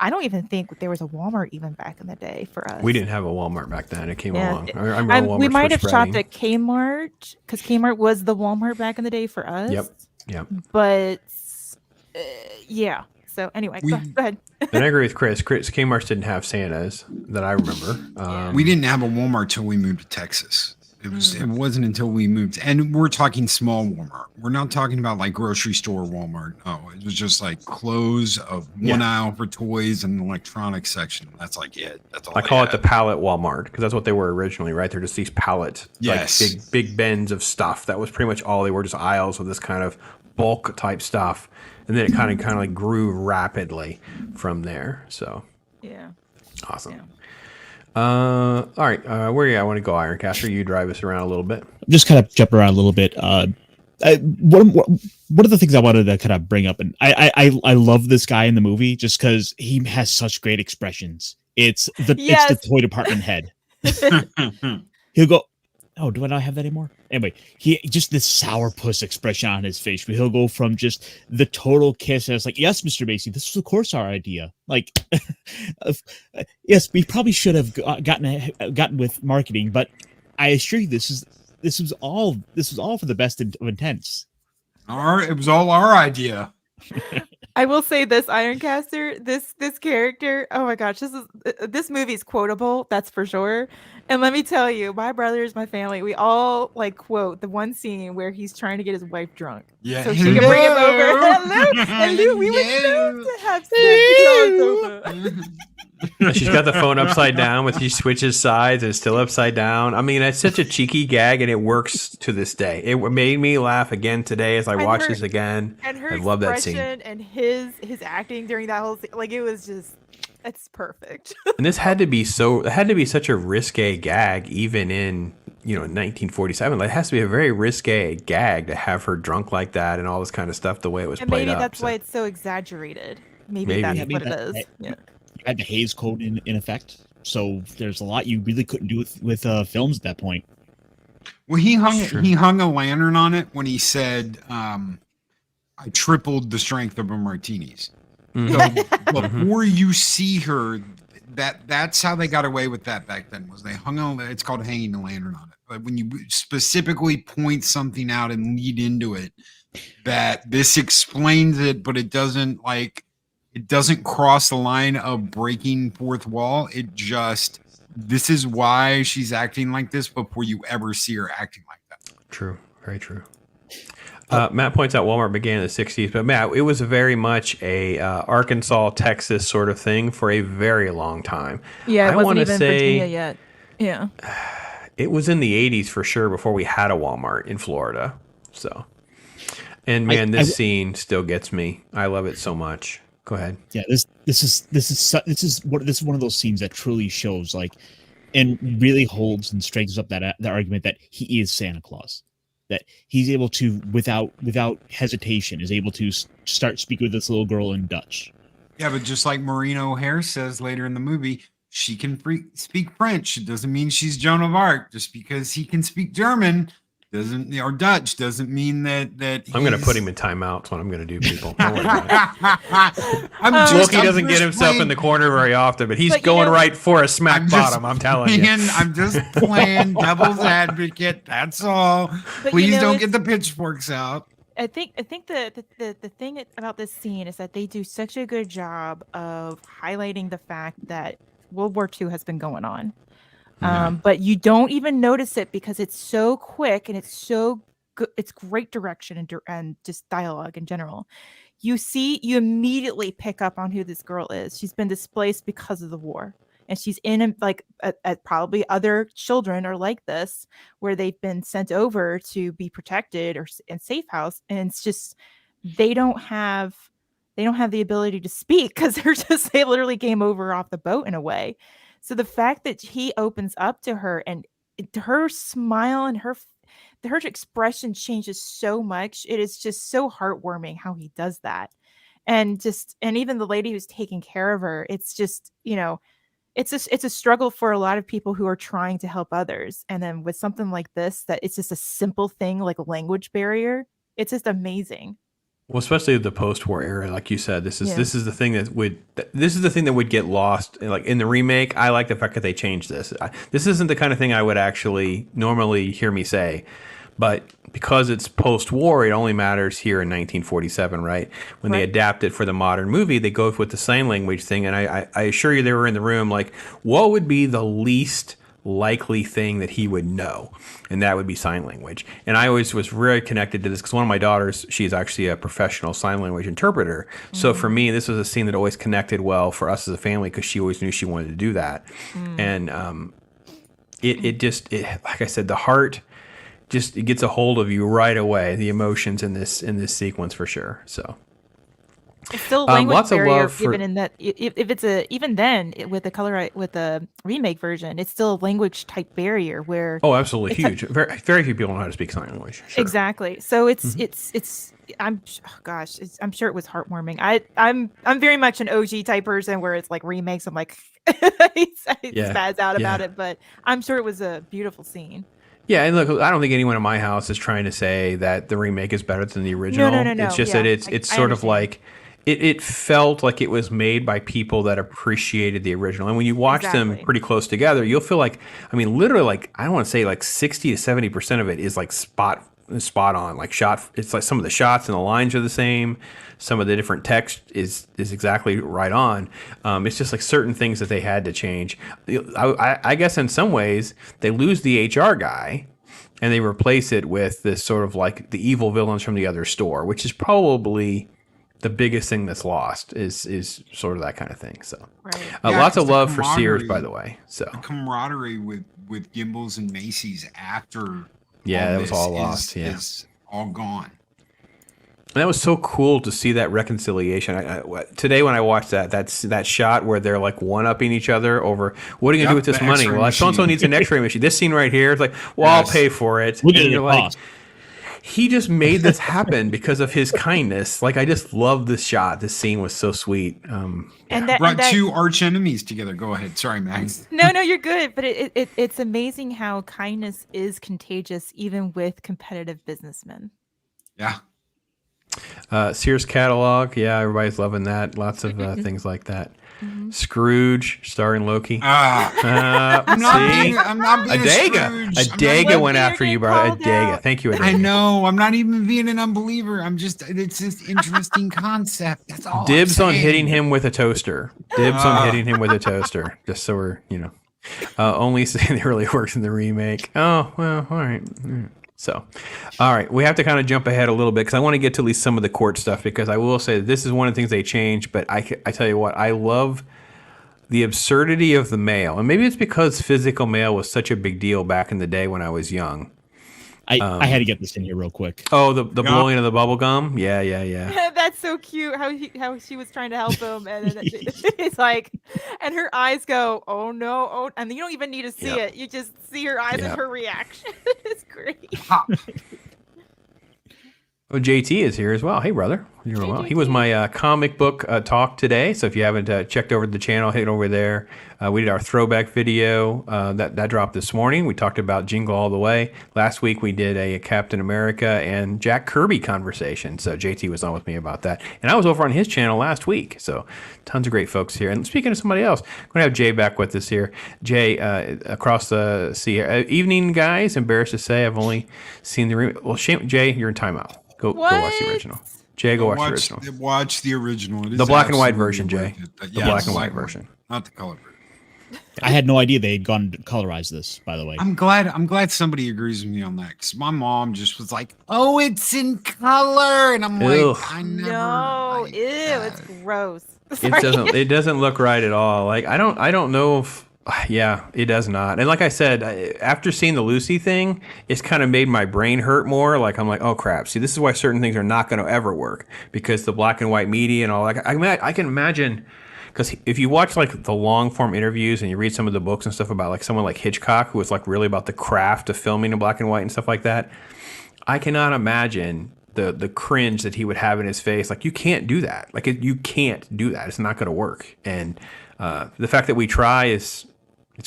I don't even think there was a Walmart even back in the day for us. We didn't have a Walmart back then. It came along. I remember Walmart we might have spreading. shopped at Kmart because Kmart was the Walmart back in the day for us. Yep. But yeah. So anyway, go ahead. And I agree with Kris. Kmart's didn't have Santas that I remember. We didn't have a Walmart till we moved to Texas. It wasn't until we moved, and we're talking small Walmart. We're not talking about like grocery store Walmart. Oh, it was just like close of one aisle for toys and electronics section. That's like it. That's all. I call it the pallet Walmart because that's what they were originally, right? They're just these pallets, yes, like big bins of stuff. That was pretty much all they were, just aisles of this kind of bulk type stuff, and then it kind of like grew rapidly from there. So yeah, awesome. Yeah. All right. Where do I want to go, Ironcaster? You drive us around a little bit. Just kind of jump around a little bit. One of the things I wanted to kind of bring up, and I love this guy in the movie just because he has such great expressions. It's the toy department head. He'll go, oh, do I not have that anymore? Anyway, he just this sourpuss expression on his face. He'll go from just the total kiss as like, yes, Mr. Macy, this was of course our idea. Like, yes, we probably should have gotten with marketing, but I assure you, this was all for the best of intents. All right, it was all our idea. I will say this, Ironcaster, this character, oh my gosh, this movie's quotable, that's for sure. And let me tell you, my brothers, my family, we all like quote the one scene where he's trying to get his wife drunk. Yeah. So she can bring him over. Hello, we would love to have sex. She's got the phone upside down with she switches sides and it's still upside down. I mean, it's such a cheeky gag and it works to this day. It made me laugh again today as I watched this again. And her I love that scene. and his acting during that whole scene, like it was just, it's perfect. And this had to be such a risque gag even in 1947. Like, it has to be a very risque gag to have her drunk like that and all this kind of stuff the way it was played up. Maybe that's why it's so exaggerated. Maybe that's what it is. Yeah. Had the Hays Code in effect, so there's a lot you really couldn't do with films at that point. Well, he hung a lantern on it when he said, "I tripled the strength of her martinis." So before you see her, that's how they got away with that back then. Was they hung on? It's called hanging a lantern on it. But when you specifically point something out and lead into it, that this explains it, but it doesn't cross the line of breaking fourth wall. This is why she's acting like this before you ever see her acting like that. True. Very true. Matt points out Walmart began in the 60s, but Matt, it was very much a Arkansas, Texas sort of thing for a very long time. Yeah, it wasn't even Virginia yet. Yeah. It was in the 80s for sure before we had a Walmart in Florida. So, and man, this scene still gets me. I love it so much. Go ahead. Yeah, this is one of those scenes that truly shows like and really holds and strengthens up that the argument that he is Santa Claus, that he's able to without hesitation is able to start speaking with this little girl in Dutch. Yeah, but just like Maureen O'Hare says later in the movie, she can speak French. It doesn't mean she's Joan of Arc. Just because he can speak German doesn't, or Dutch, doesn't mean that I'm going to put him in timeout. That's what I'm going to do, people. Don't worry about it. Loki Loki doesn't get himself in the corner very often, but he's going right for a smack bottom. I'm telling you. I'm just playing devil's advocate. That's all. But, Please don't get the pitchforks out. I think the thing about this scene is that they do such a good job of highlighting the fact that World War II has been going on. But you don't even notice it because it's so quick and it's so good. It's great direction and just dialogue in general. You immediately pick up on who this girl is. She's been displaced because of the war. And she's in probably other children are like this, where they've been sent over to be protected or in safe house. And it's just, they don't have the ability to speak because they literally came over off the boat in a way. So the fact that he opens up to her and her smile and her expression changes so much. It is just so heartwarming how he does that. And even the lady who's taking care of her, it's just, it's a struggle for a lot of people who are trying to help others. And then with something like this, that it's just a simple thing like a language barrier. It's just amazing. Well, especially the post-war era, like you said, this is the thing that would get lost. Like in the remake, I like the fact that they changed this. This isn't the kind of thing I would actually normally hear me say, but because it's post-war, it only matters here in 1947, right? When they adapt it for the modern movie, they go with the sign language thing, and I assure you, they were in the room like, what would be the least likely thing that he would know, and that would be sign language. And I always was very connected to this because one of my daughters, she's actually a professional sign language interpreter. So for me, this was a scene that always connected well for us as a family because she always knew she wanted to do that. And it just like I said, the heart just, it gets a hold of you right away, the emotions in this sequence for sure. So it's still a language lots of barrier, love even in that if it's even then with the remake version, it's still a language type barrier where absolutely huge. Very very few people know how to speak sign language. Sure. Exactly. So I'm sure it was heartwarming. I'm very much an OG type person where it's like remakes. I'm like he spaz out about it, but I'm sure it was a beautiful scene. Yeah, and look, I don't think anyone in my house is trying to say that the remake is better than the original. No. It's just that it's sort of like it felt like it was made by people that appreciated the original. And when you watch them pretty close together, you'll feel like, I mean, literally, like, I don't want to say like 60 to 70% of it is like spot on, like shot. It's like some of the shots and the lines are the same. Some of the different text is exactly right on. It's just like certain things that they had to change. I guess in some ways they lose the HR guy and they replace it with this sort of like the evil villains from the other store, which is probably the biggest thing that's lost is sort of that kind of thing. So lots of love for Sears, by the way. So the camaraderie with Gimbals and Macy's after that was all lost. Is all gone. And that was so cool to see that reconciliation. Today when I watched that shot where they're like one-upping each other over, what are you going to do with this money? Well, so-and-so needs an x-ray machine. This scene right here is like, well, I'll pay for it. Look at it like, he just made this happen because of his kindness. Like, I just love this shot. This scene was so sweet. And that brought two arch enemies together. Go ahead. Sorry, Max. No, you're good. But it's amazing how kindness is contagious, even with competitive businessmen. Yeah. Sears catalog. Yeah, everybody's loving that. Lots of things like that. Scrooge, starring Loki. I'm not being Adega went after you, bro. Adega. Thank you, Adega. I know. I'm not even being an unbeliever. It's just interesting concept. That's all. Dibs on hitting him with a toaster. On hitting him with a toaster. Just so we're, only saying it really works in the remake. Oh, well, all right. So, all right, we have to kind of jump ahead a little bit because I want to get to at least some of the court stuff because I will say that this is one of the things they changed, but I tell you what, I love the absurdity of the mail. And maybe it's because physical mail was such a big deal back in the day when I was young. I had to get this in here real quick. Oh, the blowing of the bubble gum. Yeah. That's so cute. How she was trying to help him, and then it's like, and her eyes go, oh no, oh, and you don't even need to see it. You just see her eyes and her reaction. It's great. Oh, JT is here as well. Hey, brother. You're doing well. He was my comic book talk today. So if you haven't checked over the channel, hit over there. We did our throwback video that dropped this morning. We talked about Jingle All the Way. Last week we did a Captain America and Jack Kirby conversation. So JT was on with me about that. And I was over on his channel last week. So tons of great folks here. And speaking of somebody else, I'm going to have Jay back with us here. Jay, across the sea. Evening, guys. Embarrassed to say I've only seen the... Well, shame, Jay, you're in timeout. Go watch the original. Jay, go watch the original. Watch the original. The black and white version, Jay. The black and white version. Not the color version. I had no idea they had gone to colorize this, by the way. I'm glad somebody agrees with me on that, because my mom just was like, oh, it's in color. And I'm like, I never like it's gross. It doesn't look right at all. Like I don't know if it does not. And like I said, after seeing the Lucy thing, it's kind of made my brain hurt more. Like I'm like, oh crap. See, this is why certain things are not going to ever work, because the black and white media and all that. I can imagine, because if you watch like the long form interviews and you read some of the books and stuff about like someone like Hitchcock, who was like really about the craft of filming in black and white and stuff like that, I cannot imagine the cringe that he would have in his face. Like you can't do that. Like you can't do that. It's not going to work. And the fact that we try it's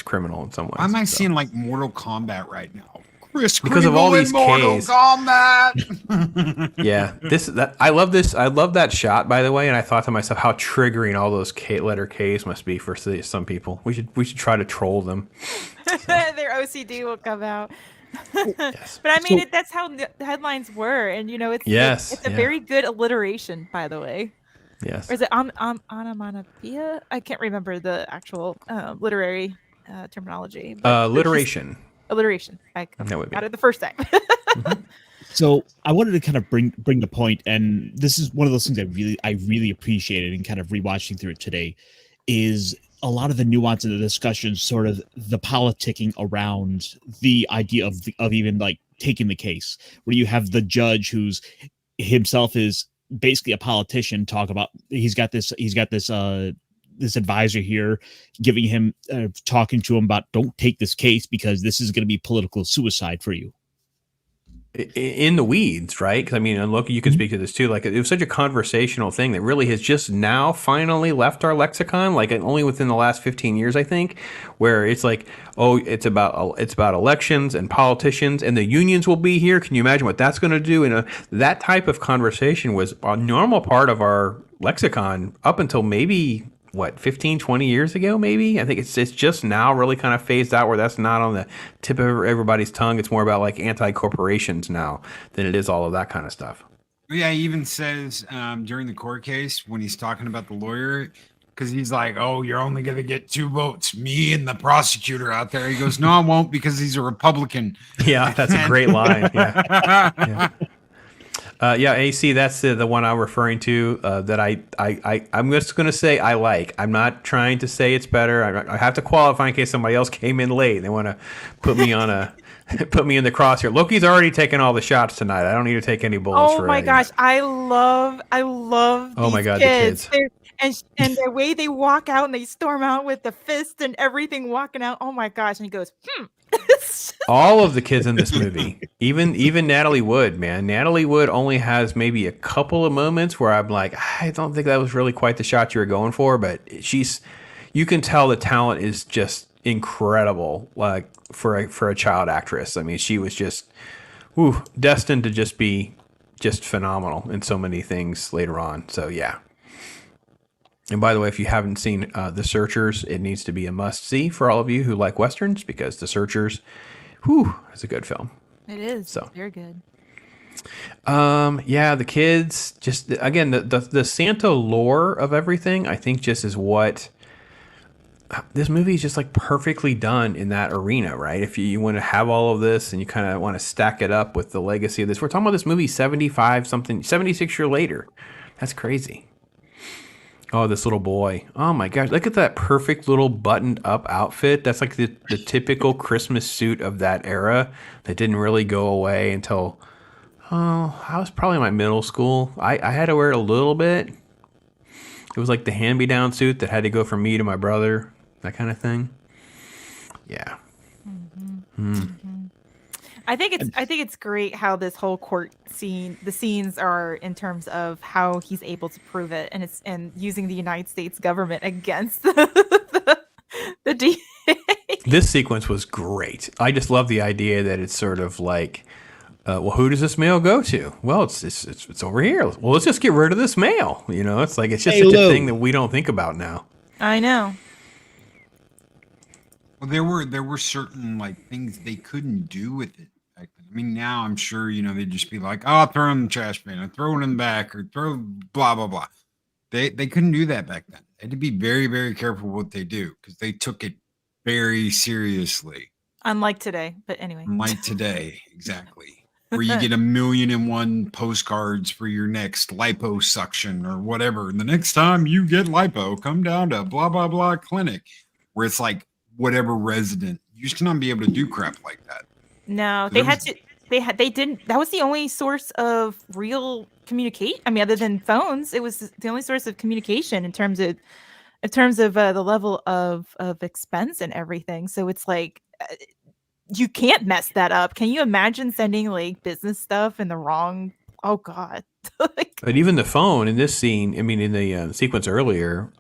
criminal in some ways. Why am I seeing like Mortal Kombat right now? Kris Kringle because of all these Mortal Ks. Kombat. Yeah, I love this. I love that shot, by the way. And I thought to myself, how triggering all those letter Ks must be for some people. We should try to troll them. So. Their OCD will come out. Yes. But I mean, that's how the headlines were, and it's a very good alliteration, by the way. Yes. Or is it onomatopoeia? I can't remember the actual literary terminology. Alliteration. Alliteration. I got it the first time. Mm-hmm. So I wanted to kind of bring the point, and this is one of those things I really appreciated in kind of rewatching through it today, is a lot of the nuance in the discussion, sort of the politicking around the idea of even like taking the case, where you have the judge who's himself is basically a politician talk about he's got this advisor here giving him talking to him about don't take this case because this is going to be political suicide for you. In the weeds, right? Because I mean, and Loki, you can speak to this too. Like it was such a conversational thing that really has just now finally left our lexicon. Like only within the last 15 years, I think, where it's like, oh, it's about elections and politicians and the unions will be here. Can you imagine what that's going to do? And that type of conversation was a normal part of our lexicon up until maybe 15, 20 years ago, maybe. I think it's just now really kind of phased out where that's not on the tip of everybody's tongue. It's more about like anti-corporations now than it is all of that kind of stuff. Yeah, he even says during the court case when he's talking about the lawyer, because he's like, oh, you're only going to get 2 votes, me and the prosecutor out there. He goes, no, I won't, because he's a Republican. Yeah, that's a great line. Yeah. AC, that's the one I'm referring to that I'm just going to say I like. I'm not trying to say it's better. I have to qualify in case somebody else came in late and they want to put me on put me in the crosshair. Loki's already taken all the shots tonight. I don't need to take any bullets for anything. Oh my gosh, I love oh my God, kids. the kids. And the way they walk out and they storm out with the fist and everything walking out. Oh my gosh. And he goes, All of the kids in this movie, even Natalie Wood, man. Natalie Wood only has maybe a couple of moments where I'm like, I don't think that was really quite the shot you were going for, but you can tell the talent is just incredible, like for a child actress. I mean, she was just destined to just be just phenomenal in so many things later on. So yeah. And by the way, if you haven't seen The Searchers, it needs to be a must-see for all of you who like Westerns, because The Searchers, is a good film. It is. So very good. The kids, just, again, the Santa lore of everything, I think just is what... This movie is just like perfectly done in that arena, right? If you want to have all of this and you kind of want to stack it up with the legacy of this. We're talking about this movie 76 years later. That's crazy. Oh, this little boy. Oh my gosh. Look at that perfect little buttoned up outfit. That's like the typical Christmas suit of that era that didn't really go away until, oh, I was probably in my middle school. I had to wear it a little bit. It was like the hand-me-down suit that had to go from me to my brother, that kind of thing. Yeah. I think it's great how this whole court scene, the scenes are in terms of how he's able to prove it, and using the United States government against the DA. This sequence was great. I just love the idea that it's sort of like, well, who does this mail go to? Well, it's over here. Well, let's just get rid of this mail. You know, it's like it's just such a thing that we don't think about now. I know. Well, there were certain like things they couldn't do with it back then. I mean, now I'm sure they'd just be like, "Oh, I'll throw it in the trash bin, or throw it in the back, or throw blah blah blah." They couldn't do that back then. They had to be very very careful what they do because they took it very seriously. Unlike today, but anyway. Unlike today, exactly. Where you get 1,000,001 postcards for your next liposuction or whatever. And the next time you get lipo, come down to blah blah blah clinic, where it's like whatever resident. You just cannot be able to do crap like that. No, they didn't. That was the only source of real communicate. I mean, other than phones, it was the only source of communication in terms of the level of expense and everything. So it's like you can't mess that up. Can you imagine sending like business stuff in the wrong? Oh God! But even the phone in this scene, I mean, in the sequence earlier,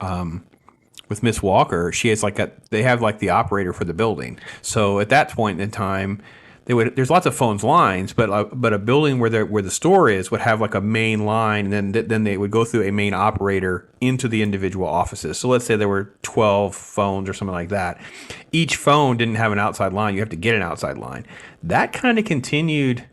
with Miss Walker, she has they have like the operator for the building. So at that point in time, there's lots of phones lines, but a building where the store is would have like a main line, and then they would go through a main operator into the individual offices. So let's say there were 12 phones or something like that. Each phone didn't have an outside line. You have to get an outside line. That kind of continued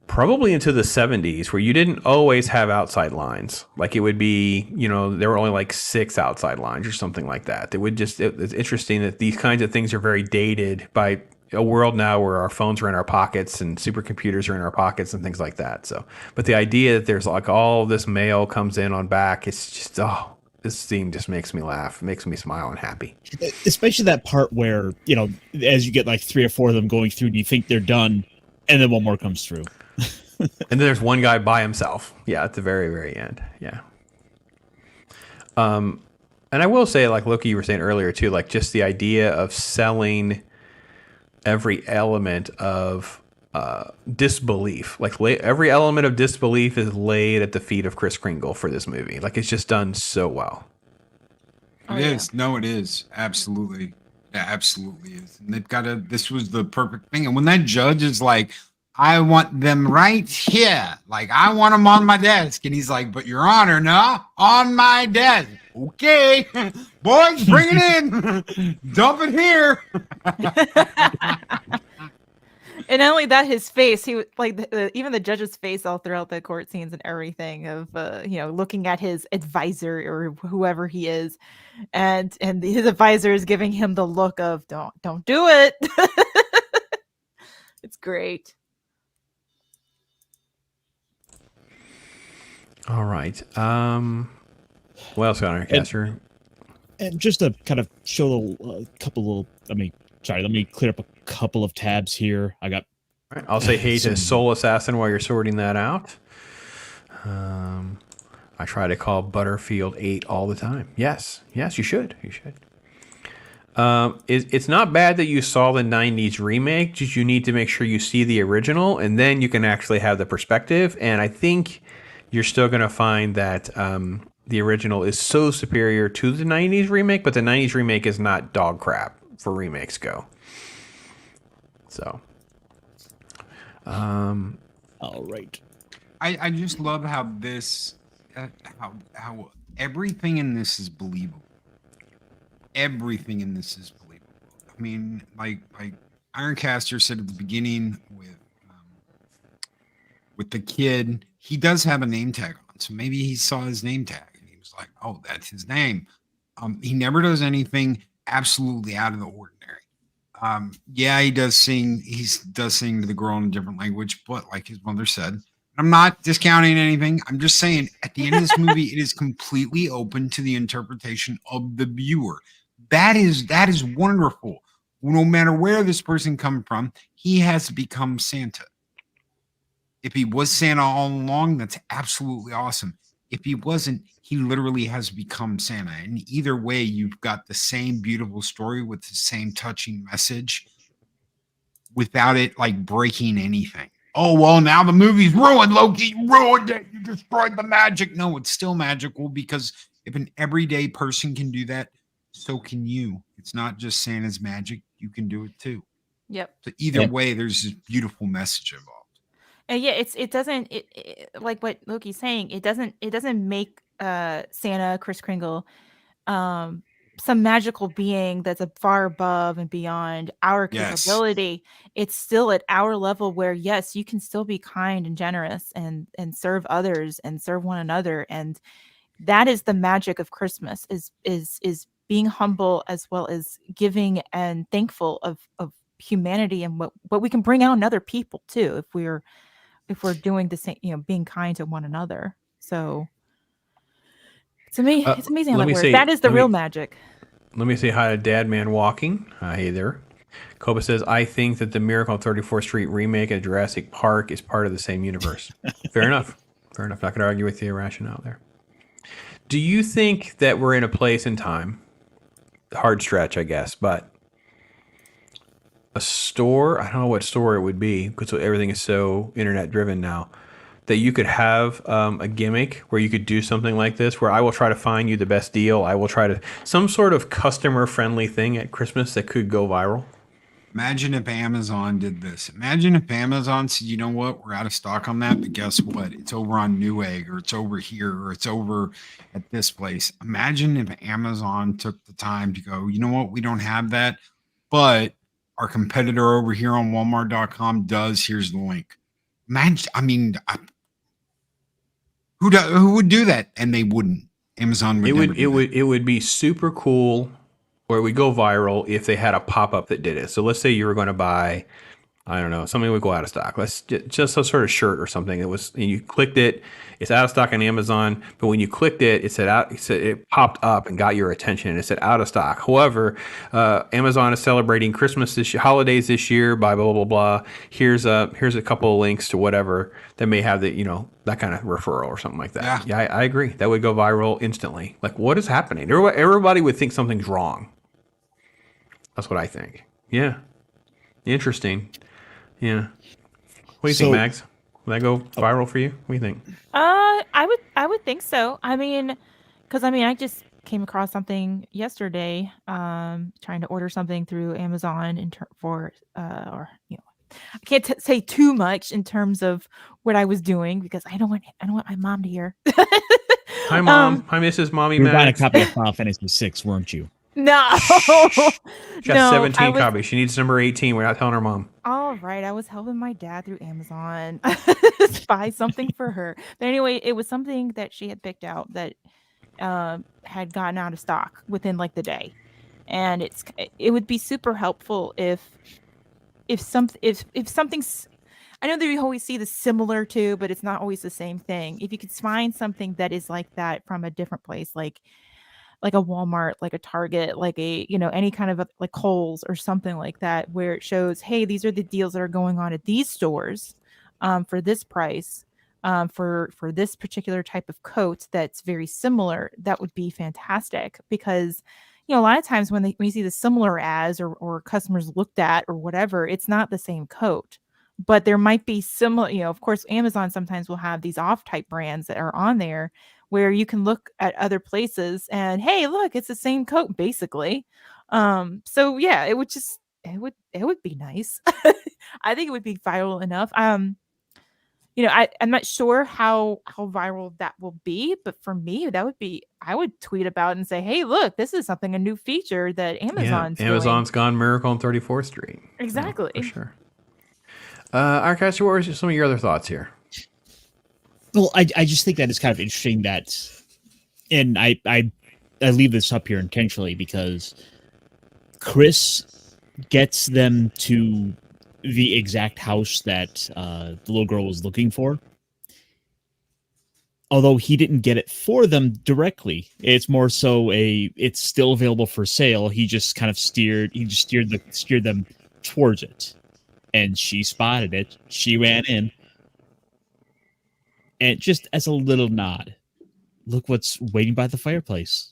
probably into the 70s, where you didn't always have outside lines. Like it would be, there were only like 6 outside lines or something like that. It's interesting that these kinds of things are very dated by a world now where our phones are in our pockets and supercomputers are in our pockets and things like that. So, but the idea that there's like all this mail comes in on back, it's just, this scene just makes me laugh, makes me smile and happy. Especially that part where, as you get like 3 or 4 of them going through and you think they're done, and then one more comes through. And then there's one guy by himself. Yeah, at the very, very end. Yeah. And I will say, like Loki, you were saying earlier too, like just the idea of selling every element of disbelief. Like every element of disbelief is laid at the feet of Kris Kringle for this movie. Like it's just done so well. It is. No, it is. Absolutely. Yeah, absolutely is. And they've got this was the perfect thing. And when that judge is like, I want them right here. Like, I want them on my desk. And he's like, but Your Honor, no, on my desk. Okay, boys, bring it in. Dump it here. And not only that, his face, he like even the judge's face all throughout the court scenes and everything of, looking at his advisor or whoever he is. And his advisor is giving him the look of don't do it. It's great. All right. What else, Uncaster? And just to kind of show a couple little, let me clear up a couple of tabs here. I got. All right, I'll say hey to Soul Assassin while you're sorting that out. I try to call Butterfield 8 all the time. Yes, you should. You should. It's not bad that you saw the 90s remake, just you need to make sure you see the original, and then you can actually have the perspective. And I think you're still going to find that the original is so superior to the 90s remake, but the 90s remake is not dog crap for remakes go. So. All right. I just love how this, how everything in this is believable. Everything in this is believable. I mean, like Ironcaster said at the beginning with the kid, he does have a name tag on, so maybe he saw his name tag and he was like, "Oh, that's his name." He never does anything absolutely out of the ordinary. Yeah, he does sing. He does sing to the girl in a different language, but like his mother said, I'm not discounting anything. I'm just saying at the end of this movie, it is completely open to the interpretation of the viewer. That is wonderful. No matter where this person comes from, he has become Santa. If he was Santa all along, that's absolutely awesome. If he wasn't, he literally has become Santa. And either way, you've got the same beautiful story with the same touching message without it like breaking anything. Oh, well, now the movie's ruined, Loki. You ruined it. You destroyed the magic. No, it's still magical because if an everyday person can do that, so can you. It's not just Santa's magic. You can do it too. Yep. So either way, there's this beautiful message involved. And yeah, it doesn't like what Loki's saying. It doesn't make Santa Kris Kringle some magical being that's a far above and beyond our capability. It's still at our level where yes, you can still be kind and generous and serve others and serve one another, and that is the magic of Christmas is being humble as well as giving and thankful of humanity and what we can bring out in other people too if we're doing the same, being kind to one another. So it's amazing. It's amazing how that works. That is the real magic. Let me say hi to Dad Man Walking. Hey there. Koba says, I think that the Miracle on 34th Street remake at Jurassic Park is part of the same universe. Fair enough. Fair enough. Not going to argue with the rationale there. Do you think that we're in a place in time, hard stretch, I guess, but a store, I don't know what store it would be because everything is so internet driven now, that you could have a gimmick where you could do something like this, where I will try to find you the best deal. I will try to, some sort of customer friendly thing at Christmas that could go viral. Imagine if Amazon did this. Imagine if Amazon said, you know what, we're out of stock on that, but guess what? It's over on Newegg, or it's over here, or it's over at this place. Imagine if Amazon took the time to go, you know what, we don't have that, but our competitor over here on Walmart.com does. Here's the link. Imagine, who would do that? And they wouldn't. Amazon would. It would be super cool, or it would go viral if they had a pop-up that did it. So let's say you were going to buy, I don't know, something would go out of stock. Let's just a sort of shirt or something. It was, and you clicked it. It's out of stock on Amazon, but when you clicked it, it popped up and got your attention, and it said out of stock. However, Amazon is celebrating Christmas holidays this year by blah blah blah. Here's a couple of links to whatever that may have that kind of referral or something like that. Yeah, I agree. That would go viral instantly. Like, what is happening? Everybody would think something's wrong. That's what I think. Yeah, interesting. Yeah. What do you think, Max? Will that go viral for you? What do you think? I would think so. Because I just came across something yesterday, trying to order something through Amazon I can't say too much in terms of what I was doing because I don't want my mom to hear. Hi, Mom. Hi, Mrs. Mommy Max. You were buying a copy of Final Fantasy 6, weren't you? No. She got 17 copies. She needs number 18. We're not telling her mom. All right. I was helping my dad through Amazon buy something for her. But anyway, it was something that she had picked out that had gotten out of stock within like the day. And it would be super helpful if something's, I know that we always see the similar to, but it's not always the same thing. If you could find something that is like that from a different place, like a Walmart, like a Target, like any kind of like Kohl's or something like that, where it shows, hey, these are the deals that are going on at these stores for this price, for this particular type of coat that's very similar. That would be fantastic because, a lot of times when you see the similar ads or customers looked at or whatever, it's not the same coat, but there might be similar, of course, Amazon sometimes will have these off type brands that are on there where you can look at other places and, hey, look, it's the same coat basically. So yeah, it would be nice. I think it would be viral enough. I'm not sure how viral that will be, but for me, I would tweet about and say, hey, look, this is a new feature that Amazon's doing. Amazon's gone Miracle on 34th Street. Exactly. For sure. IRONCASTER, what were some of your other thoughts here? Well, I just think that it's kind of interesting that, and I leave this up here intentionally because Kris gets them to the exact house that the little girl was looking for, although he didn't get it for them directly, it's more so it's still available for sale. He just kind of steered them towards it, and she spotted it. She ran in, and just as a little nod, look what's waiting by the fireplace.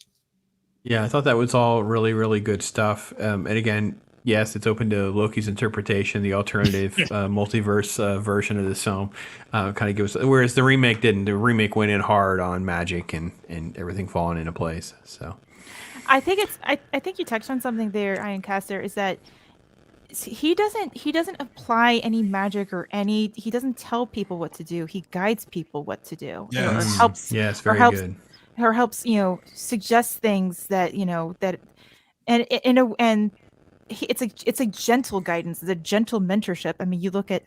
Yeah, I thought that was all really, really good stuff. And again, yes, it's open to Loki's interpretation, the alternative multiverse version of this film. Kind of gives, whereas the remake didn't. The remake went in hard on magic and everything falling into place. So I think I think you touched on something there, Ironcaster, is that he doesn't apply any magic or he doesn't tell people what to do. He guides people what to do. Or helps yes, very good. Or helps, suggest things that, that, and it's a gentle guidance. It's a gentle mentorship. I mean, you look at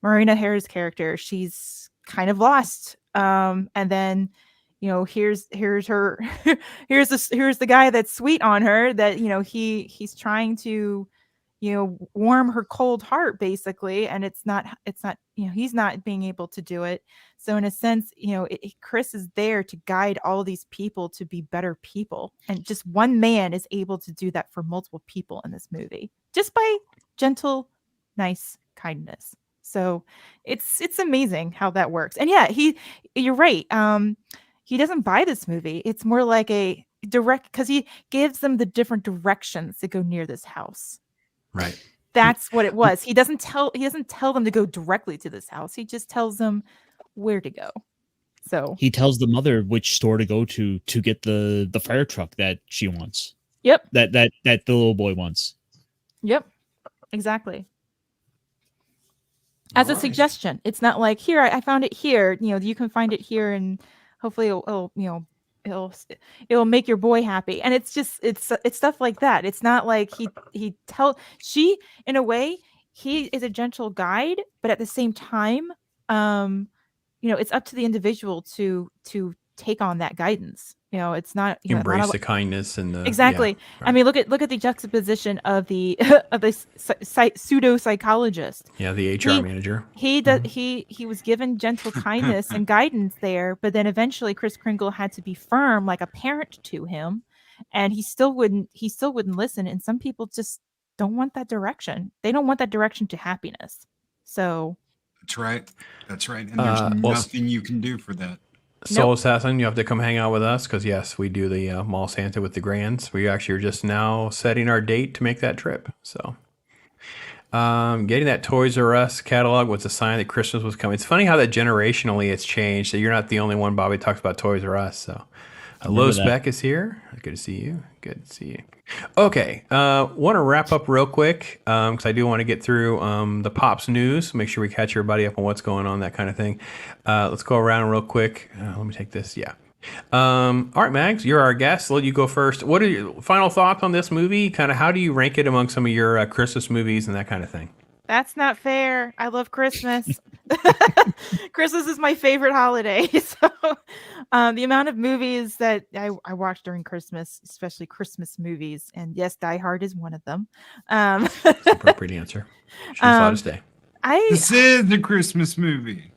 Marina Hare's character; she's kind of lost, and then, here's her, here's the guy that's sweet on her. That he's trying to, warm her cold heart, basically, and it's not he's not being able to do it. So in a sense, Kris is there to guide all these people to be better people, and just one man is able to do that for multiple people in this movie, just by gentle, nice kindness. So it's amazing how that works. And yeah, you're right. He doesn't buy this movie. It's more like a direct, because he gives them the different directions to go near this house. Right. That's what it was. He doesn't tell them to go directly to this house. He just tells them where to go. So he tells the mother which store to go to get the fire truck that she wants. Yep. That the little boy wants. Yep. Exactly. As a suggestion. It's not like, here, I found it here. You can find it here, and hopefully it'll make your boy happy. And it's stuff like that. It's not like in a way, he is a gentle guide, but at the same time, it's up to the individual to take on that guidance. It's not embrace the kindness and the exactly. Yeah, right. I mean, look at the juxtaposition of the pseudo psychologist. Yeah, the HR manager. He does. He was given gentle kindness and guidance there, but then eventually Kris Kringle had to be firm, like a parent to him, and he still wouldn't listen. And some people just don't want that direction. They don't want that direction to happiness. So that's right. And there's nothing you can do for that. Soul Assassin, you have to come hang out with us, because yes, we do the Mall Santa with the Grands. We actually are just now setting our date to make that trip. So getting that Toys R Us catalog was a sign that Christmas was coming. It's funny how that generationally it's changed. So you're not the only one, Bobby, talks about Toys R Us. So Low Spec is here. Good to see you. Okay, want to wrap up real quick, because I do want to get through the Pops news, make sure we catch everybody up on what's going on, that kind of thing. Let's go around real quick. Let me take this. Yeah. All right, Mags, you're our guest. Let you go first. What are your final thoughts on this movie? Kind of how do you rank it among some of your Christmas movies and that kind of thing? That's not fair. I love Christmas. Christmas is my favorite holiday. So the amount of movies that I watch during Christmas, especially Christmas movies, and yes, Die Hard is one of them. That's an appropriate answer. She's allowed to stay. This is the Christmas movie.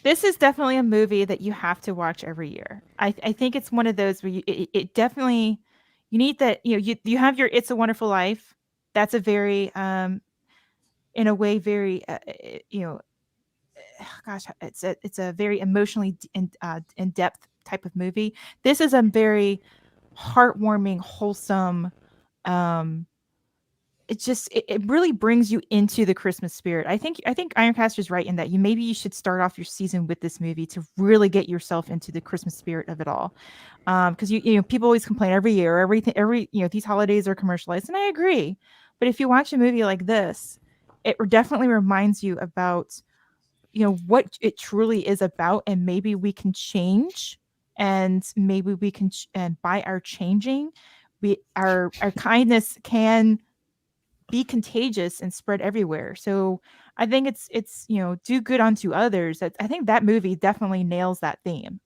This is definitely a movie that you have to watch every year. I think it's one of those where it definitely, you need that, you have your It's a Wonderful Life. That's a very, in a way, very, it's a very emotionally in depth type of movie. This is a very heartwarming, wholesome. It really brings you into the Christmas spirit. I think Ironcaster is right in that maybe you should start off your season with this movie to really get yourself into the Christmas spirit of it all. Because people always complain every year, these holidays are commercialized, and I agree. But if you watch a movie like this, it definitely reminds you about what it truly is about, and maybe we can change, and maybe we can and by our changing, our kindness can be contagious and spread everywhere. So I think it's do good unto others. I think that movie definitely nails that theme.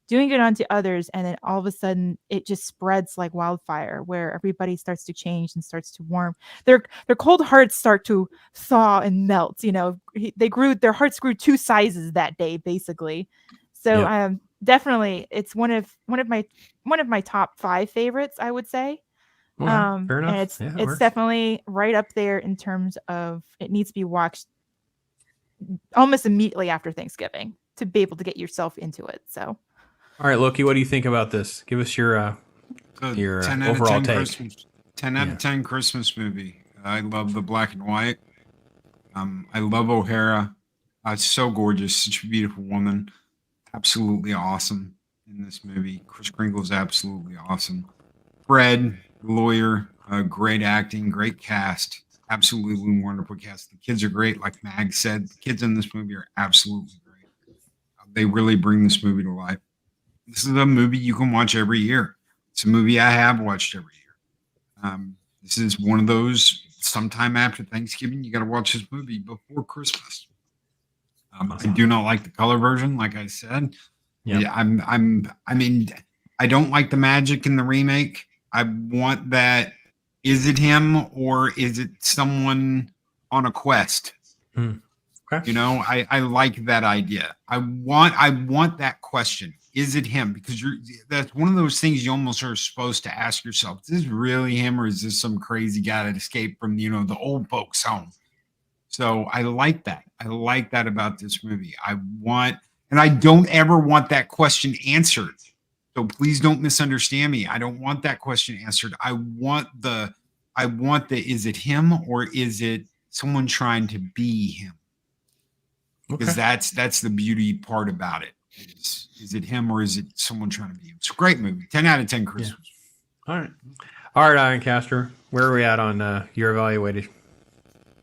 doing it onto others, and then all of a sudden it just spreads like wildfire, where everybody starts to change and starts to warm. Their cold hearts start to thaw and melt. Their hearts grew 2 sizes that day, basically. So definitely, it's one of my top 5 favorites, I would say. Okay, fair enough. And it's definitely right up there in terms of it needs to be watched almost immediately after Thanksgiving to be able to get yourself into it. So, all right, Loki, what do you think about this? Give us your 10 overall take. Christmas, 10 out of 10 Christmas movie. I love the black and white. I love O'Hara. So gorgeous, such a beautiful woman. Absolutely awesome in this movie. Kris Kringle is absolutely awesome. Fred, the lawyer, great acting, great cast. Absolutely wonderful cast. The kids are great. Like Mag said, the kids in this movie are absolutely great. They really bring this movie to life. This is a movie you can watch every year. It's a movie I have watched every year. This is one of those, sometime after Thanksgiving, you got to watch this movie before Christmas. I do not like the color version, like I said. Yeah, I mean, I don't like the magic in the remake. I want that. Is it him or is it someone on a quest? Okay. I like that idea. I want that question. Is it him? Because that's one of those things you almost are supposed to ask yourself. Is this really him or is this some crazy guy that escaped from, the old folks' home? So I like that. I like that about this movie. And I don't ever want that question answered. So please don't misunderstand me. I don't want that question answered. I want the is it him or is it someone trying to be him? Because that's the beauty part about it. Is it him or is it someone trying to be him? It's a great movie. 10 out of 10 Christmas. Yeah. All right, Ironcaster. Where are we at on your evaluation?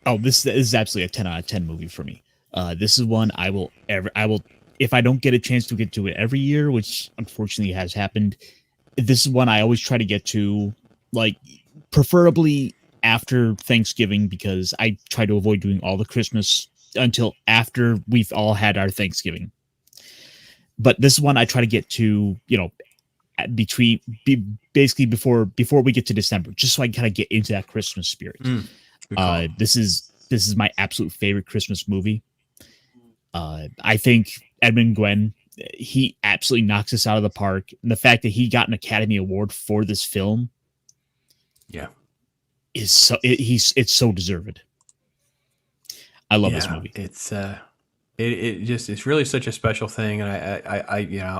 Oh, this is absolutely a 10 out of 10 movie for me. This is one I will, if I don't get a chance to get to it every year, which unfortunately has happened, this is one I always try to get to, like, preferably after Thanksgiving, because I try to avoid doing all the Christmas until after we've all had our Thanksgiving. But this is one I try to get to, basically before we get to December, just so I can kind of get into that Christmas spirit. This is my absolute favorite Christmas movie. I think Edmund Gwenn, he absolutely knocks us out of the park. And the fact that he got an Academy Award for this film, is it's so deserved. I love this movie. It's it's really such a special thing, and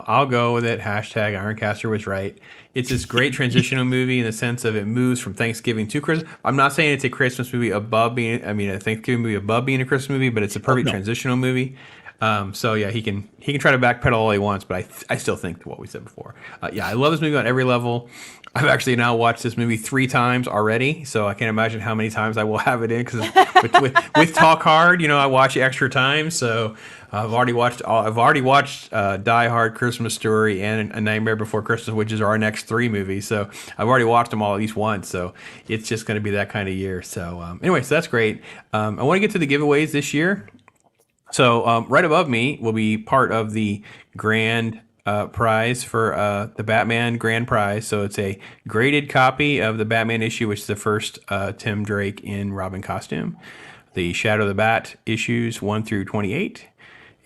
I'll go with it. Hashtag Ironcaster was right. It's this great transitional movie in the sense of it moves from Thanksgiving to Christmas. I'm not saying it's a Christmas movie above being, a Thanksgiving movie above being a Christmas movie, but it's a perfect transitional movie. So yeah, he can try to backpedal all he wants, but I still think what we said before. I love this movie on every level. I've actually now watched this movie 3 times already, so I can't imagine how many times I will have it in, because with Talk Hard, I watch it extra times. So I've already watched Die Hard, Christmas Story, and A Nightmare Before Christmas, which is our next 3 movies. So I've already watched them all at least once. So it's just going to be that kind of year. So anyway, so that's great. I want to get to the giveaways this year. So right above me will be part of the grand prize for the Batman grand prize. So it's a graded copy of the Batman issue, which is the first Tim Drake in Robin costume. The Shadow of the Bat issues 1 through 28,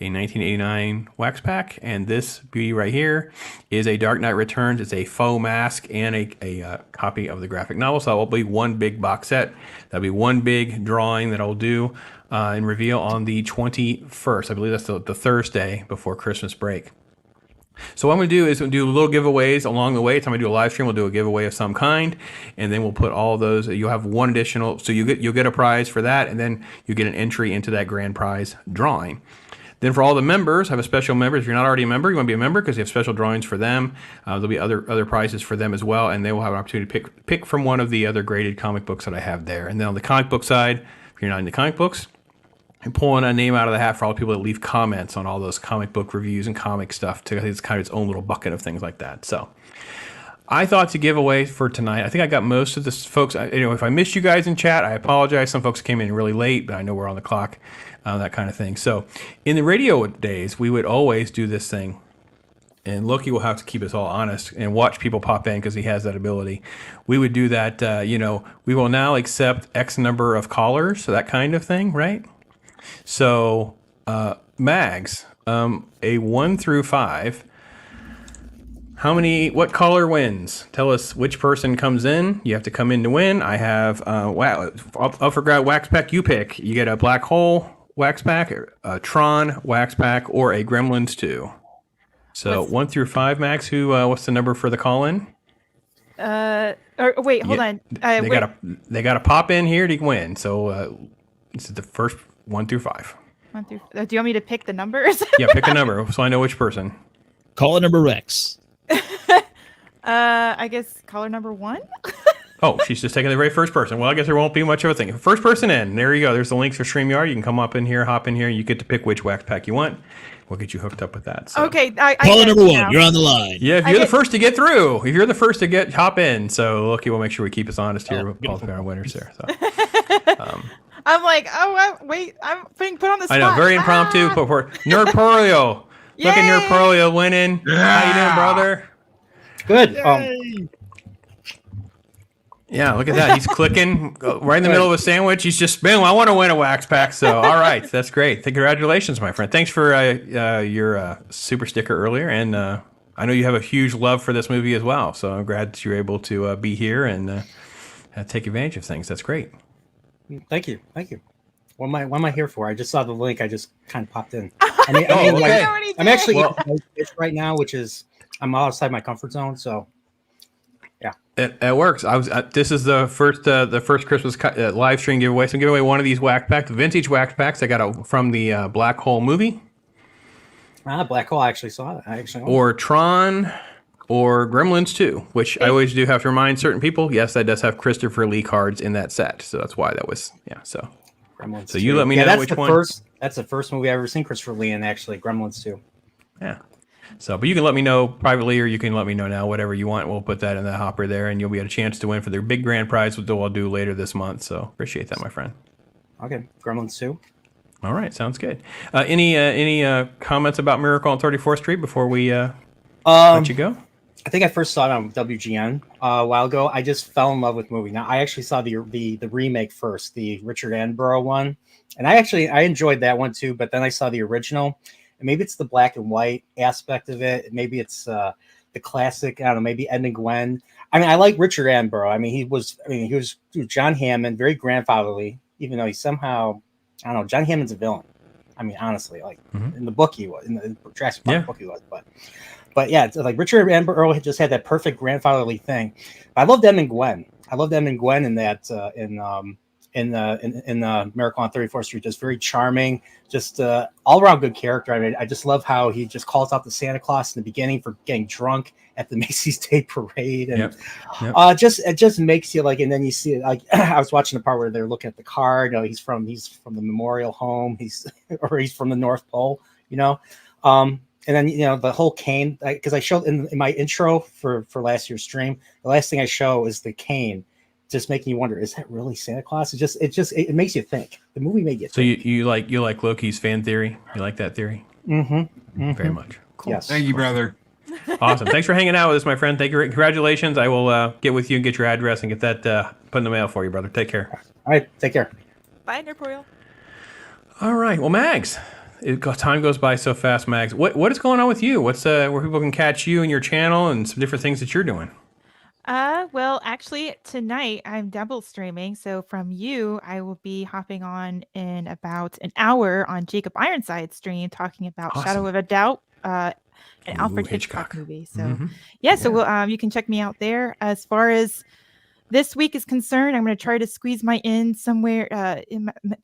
a 1989 wax pack. And this beauty right here is a Dark Knight Returns. It's a faux mask and a copy of the graphic novel. So that will be one big box set. That'll be one big drawing that I'll do and reveal on the 21st. I believe that's the Thursday before Christmas break. So what I'm going to do is do little giveaways along the way. Every time I do a live stream, we'll do a giveaway of some kind, and then we'll put all of those. You'll have one additional, so you'll get a prize for that, and then you get an entry into that grand prize drawing. Then for all the members, I have a special member. If you're not already a member, you want to be a member because you have special drawings for them. There'll be other prizes for them as well, and they will have an opportunity to pick from one of the other graded comic books that I have there. And then on the comic book side, if you're not into comic books, I'm pulling a name out of the hat for all the people that leave comments on all those comic book reviews and comic stuff. It's kind of its own little bucket of things like that. So I thought to give away for tonight, I think I got most of this, folks. If I missed you guys in chat, I apologize. Some folks came in really late, but I know we're on the clock, that kind of thing. So in the radio days, we would always do this thing and Loki will have to keep us all honest and watch people pop in because he has that ability. We would do that, we will now accept X number of callers, so that kind of thing, right? So, Mags, a 1 through 5. What caller wins? Tell us which person comes in. You have to come in to win. I have, I forgot wax pack you pick. You get a black hole wax pack, a Tron wax pack, or a Gremlins 2. So 1 through 5, Max, what's the number for the call in? Wait, hold on. They gotta pop in here to win. So this is the first 1 through 5. 1 through. Do you want me to pick the numbers? Yeah, pick a number so I know which person. Caller number Rex. I guess caller number 1. Oh, she's just taking the very first person. Well, I guess there won't be much of a thing. First person in. There you go. There's the links for StreamYard. You can come up in here, hop in here. You get to pick which wax pack you want. We'll get you hooked up with that. So. Okay. Caller number 1. You're on the line. Yeah, if you're the first to get through. If you're the first to hop in. So, Loki, we'll make sure we keep us honest here with both our winners there. So. I'm like, wait, I'm being put on the spot. I know, very impromptu. But for Nerd Pearlio. Look at Nerd Pearlio winning. Yeah. How you doing, brother? Good. Yeah, look at that. He's clicking right in the middle of a sandwich. He's just, boom, I want to win a wax pack. So, all right, that's great. Congratulations, my friend. Thanks for your super sticker earlier. And I know you have a huge love for this movie as well. So I'm glad that you're able to be here and take advantage of things. That's great. Thank you. What am I here for? I just saw the link. I just kind of popped in. Okay. I'm actually right now, which is I'm outside my comfort zone. So. Yeah, it works. This is the first Christmas live stream giveaway. So I'm giving away one of these wax packs, vintage wax packs. I got from the Black Hole movie. Black Hole. I actually saw it. Or Tron, or Gremlins 2, which I always do have to remind certain people. Yes, that does have Christopher Lee cards in that set, so that's why that was So Gremlins. So you let me know which one. That's the first movie I've ever seen Christopher Lee in. Actually, Gremlins 2. Yeah. So, but you can let me know privately, or you can let me know now, whatever you want. We'll put that in the hopper there, and you'll be a chance to win for their big grand prize, which I'll do later this month. So, appreciate that, my friend. Okay, Gremlins 2. All right, sounds good. Any comments about Miracle on 34th Street before we let you go? I think I first saw it on WGN a while ago. I just fell in love with the movie. Now, I actually saw the remake first, the Richard Attenborough one, and I enjoyed that one too. But then I saw the original. And maybe it's the black and white aspect of it. Maybe it's the classic. I don't know. Maybe Edmund Gwenn. I mean, I like Richard Attenborough. I mean, he was John Hammond, very grandfatherly. Even though he somehow, I don't know. John Hammond's a villain. I mean, honestly, like in the book he was, in the Jurassic Park book he was. But yeah, it's like Richard Attenborough just had that perfect grandfatherly thing. But I loved Edmund Gwenn. In that in the Miracle on 34th Street, just very charming, just all around good character. I mean, I just love how he just calls out the Santa Claus in the beginning for getting drunk at the Macy's Day Parade, and it just makes you like. And then you see it, like I was watching the part where they're looking at the card. He's from the memorial home. He's from the North Pole. And then the whole cane, because I showed in my intro for last year's stream. The last thing I show is the cane. Just making you wonder, is that really Santa Claus? It makes you think. The movie made you think. So you like Loki's fan theory? You like that theory? Mm-hmm. Very much. Cool. Yes. Thank you, brother. Awesome. Thanks for hanging out with us, my friend. Thank you. Congratulations. I will get with you and get your address and get that put in the mail for you, brother. Take care. All right. Take care. Bye, Nerpoil. All right. Well, Mags, time goes by so fast, Mags. What is going on with you? What's where people can catch you and your channel and some different things that you're doing? Well, actually, tonight I'm double streaming. So from you, I will be hopping on in about an hour on Jacob Ironside's stream talking about Shadow of a Doubt, an Alfred Hitchcock movie. So so you can check me out there. As far as this week is concerned, I'm going to try to squeeze my in somewhere.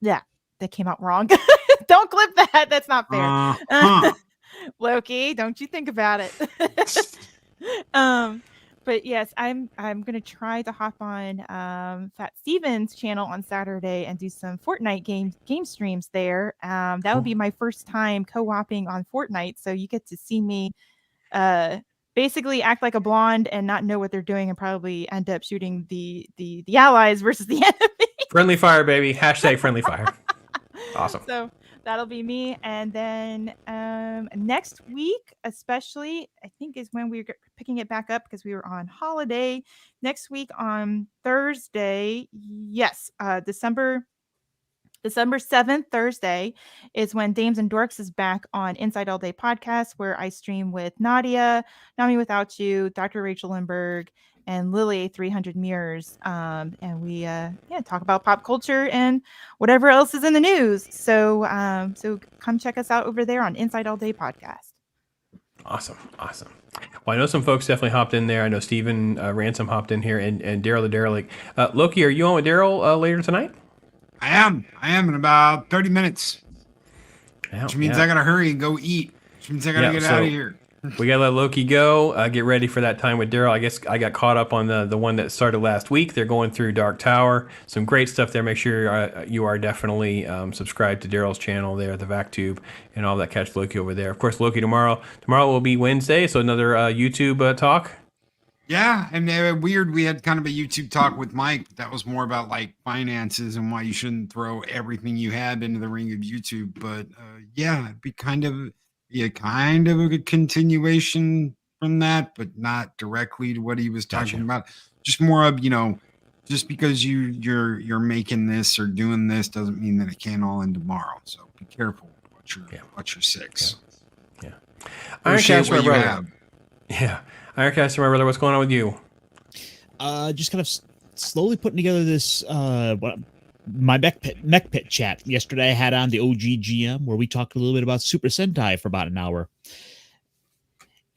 That came out wrong. Don't clip that. That's not fair. Loki, don't you think about it. But yes, I'm gonna try to hop on Fat Steven's channel on Saturday and do some Fortnite game streams there. That would be my first time co-oping on Fortnite, so you get to see me basically act like a blonde and not know what they're doing and probably end up shooting the allies versus the enemy. Friendly fire, baby. #friendly fire. Awesome. So That'll be me. And then next week, especially, I think is when we're picking it back up because we were on holiday. Next week on Thursday, yes, December 7th, Thursday, is when Dames and Dorks is back on Inside All Day Podcast, where I stream with Nadia, Nami Without You, Dr. Rachel Lindbergh, and Lily 300 Mirrors. And we talk about pop culture and whatever else is in the news. So come check us out over there on Inside All Day Podcast. Awesome. Well, I know some folks definitely hopped in there. I know Steven Ransom hopped in here, and Daryl the Derelict. Loki, are you on with Daryl later tonight? I am in about 30 minutes. Which means I gotta hurry and go eat. Which means I gotta get out of here. We gotta let Loki go. Get ready for that time with Daryl. I guess I got caught up on the one that started last week. They're going through Dark Tower. Some great stuff there. Make sure you are definitely subscribed to Daryl's channel there, the VacTube, and all that. Catch Loki over there. Of course, Loki tomorrow. Tomorrow will be Wednesday, so another YouTube talk. Yeah, and weird. We had kind of a YouTube talk with Mike. That was more about like finances and why you shouldn't throw everything you have into the ring of YouTube. But it'd be kind of a continuation from that, but not directly to what he was talking about. Just more of just because you're making this or doing this doesn't mean that it can't all end tomorrow. So be careful what your six. Yeah. Appreciate what you have. Yeah. Ironcaster, my brother, what's going on with you? Just kind of slowly putting together this my mech pit chat. Yesterday I had on the OGGM where we talked a little bit about Super Sentai for about an hour.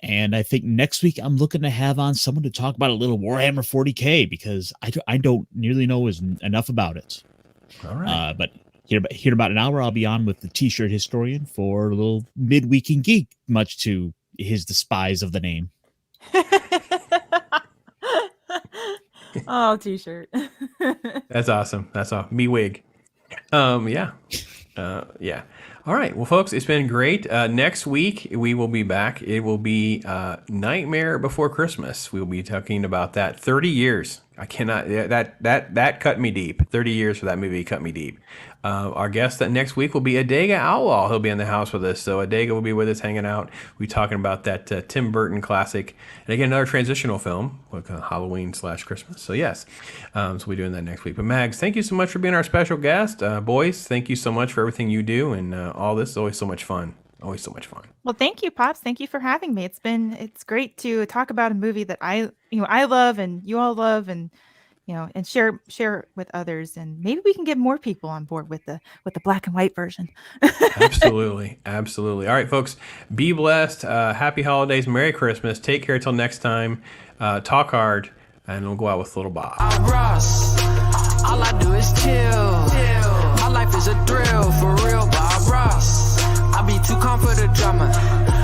And I think next week I'm looking to have on someone to talk about a little Warhammer 40K because I don't nearly know enough about it. All right. But here in about an hour I'll be on with the T-shirt historian for a little midweek in geek, much to his despise of the name. Oh, T-shirt. That's awesome. Me wig. Yeah. All right. Well, folks, it's been great. Next week we will be back. It will be Nightmare Before Christmas. We'll be talking about that. 30 years. I cannot. That cut me deep. 30 years for that movie cut me deep. Our guest that next week will be Adega Outlaw. He'll be in the house with us. So Adega will be with us hanging out. We'll be talking about that Tim Burton classic. And again, another transitional film, like Halloween/Christmas. So yes, so we'll be doing that next week. But Mags, thank you so much for being our special guest. Boys, thank you so much for everything you do. And all this is always so much fun. Always so much fun. Well, thank you, Pops. Thank you for having me. It's great to talk about a movie that I love and you all love, and and share with others, and maybe we can get more people on board with the black and white version. Absolutely. All right, folks, be blessed. Happy holidays. Merry Christmas. Take care till next time. Talk hard, and we'll go out with Little Bob. I'm Ross. All I do is chill. My life is a thrill, for real, Bob Ross. I be too calm for the drama.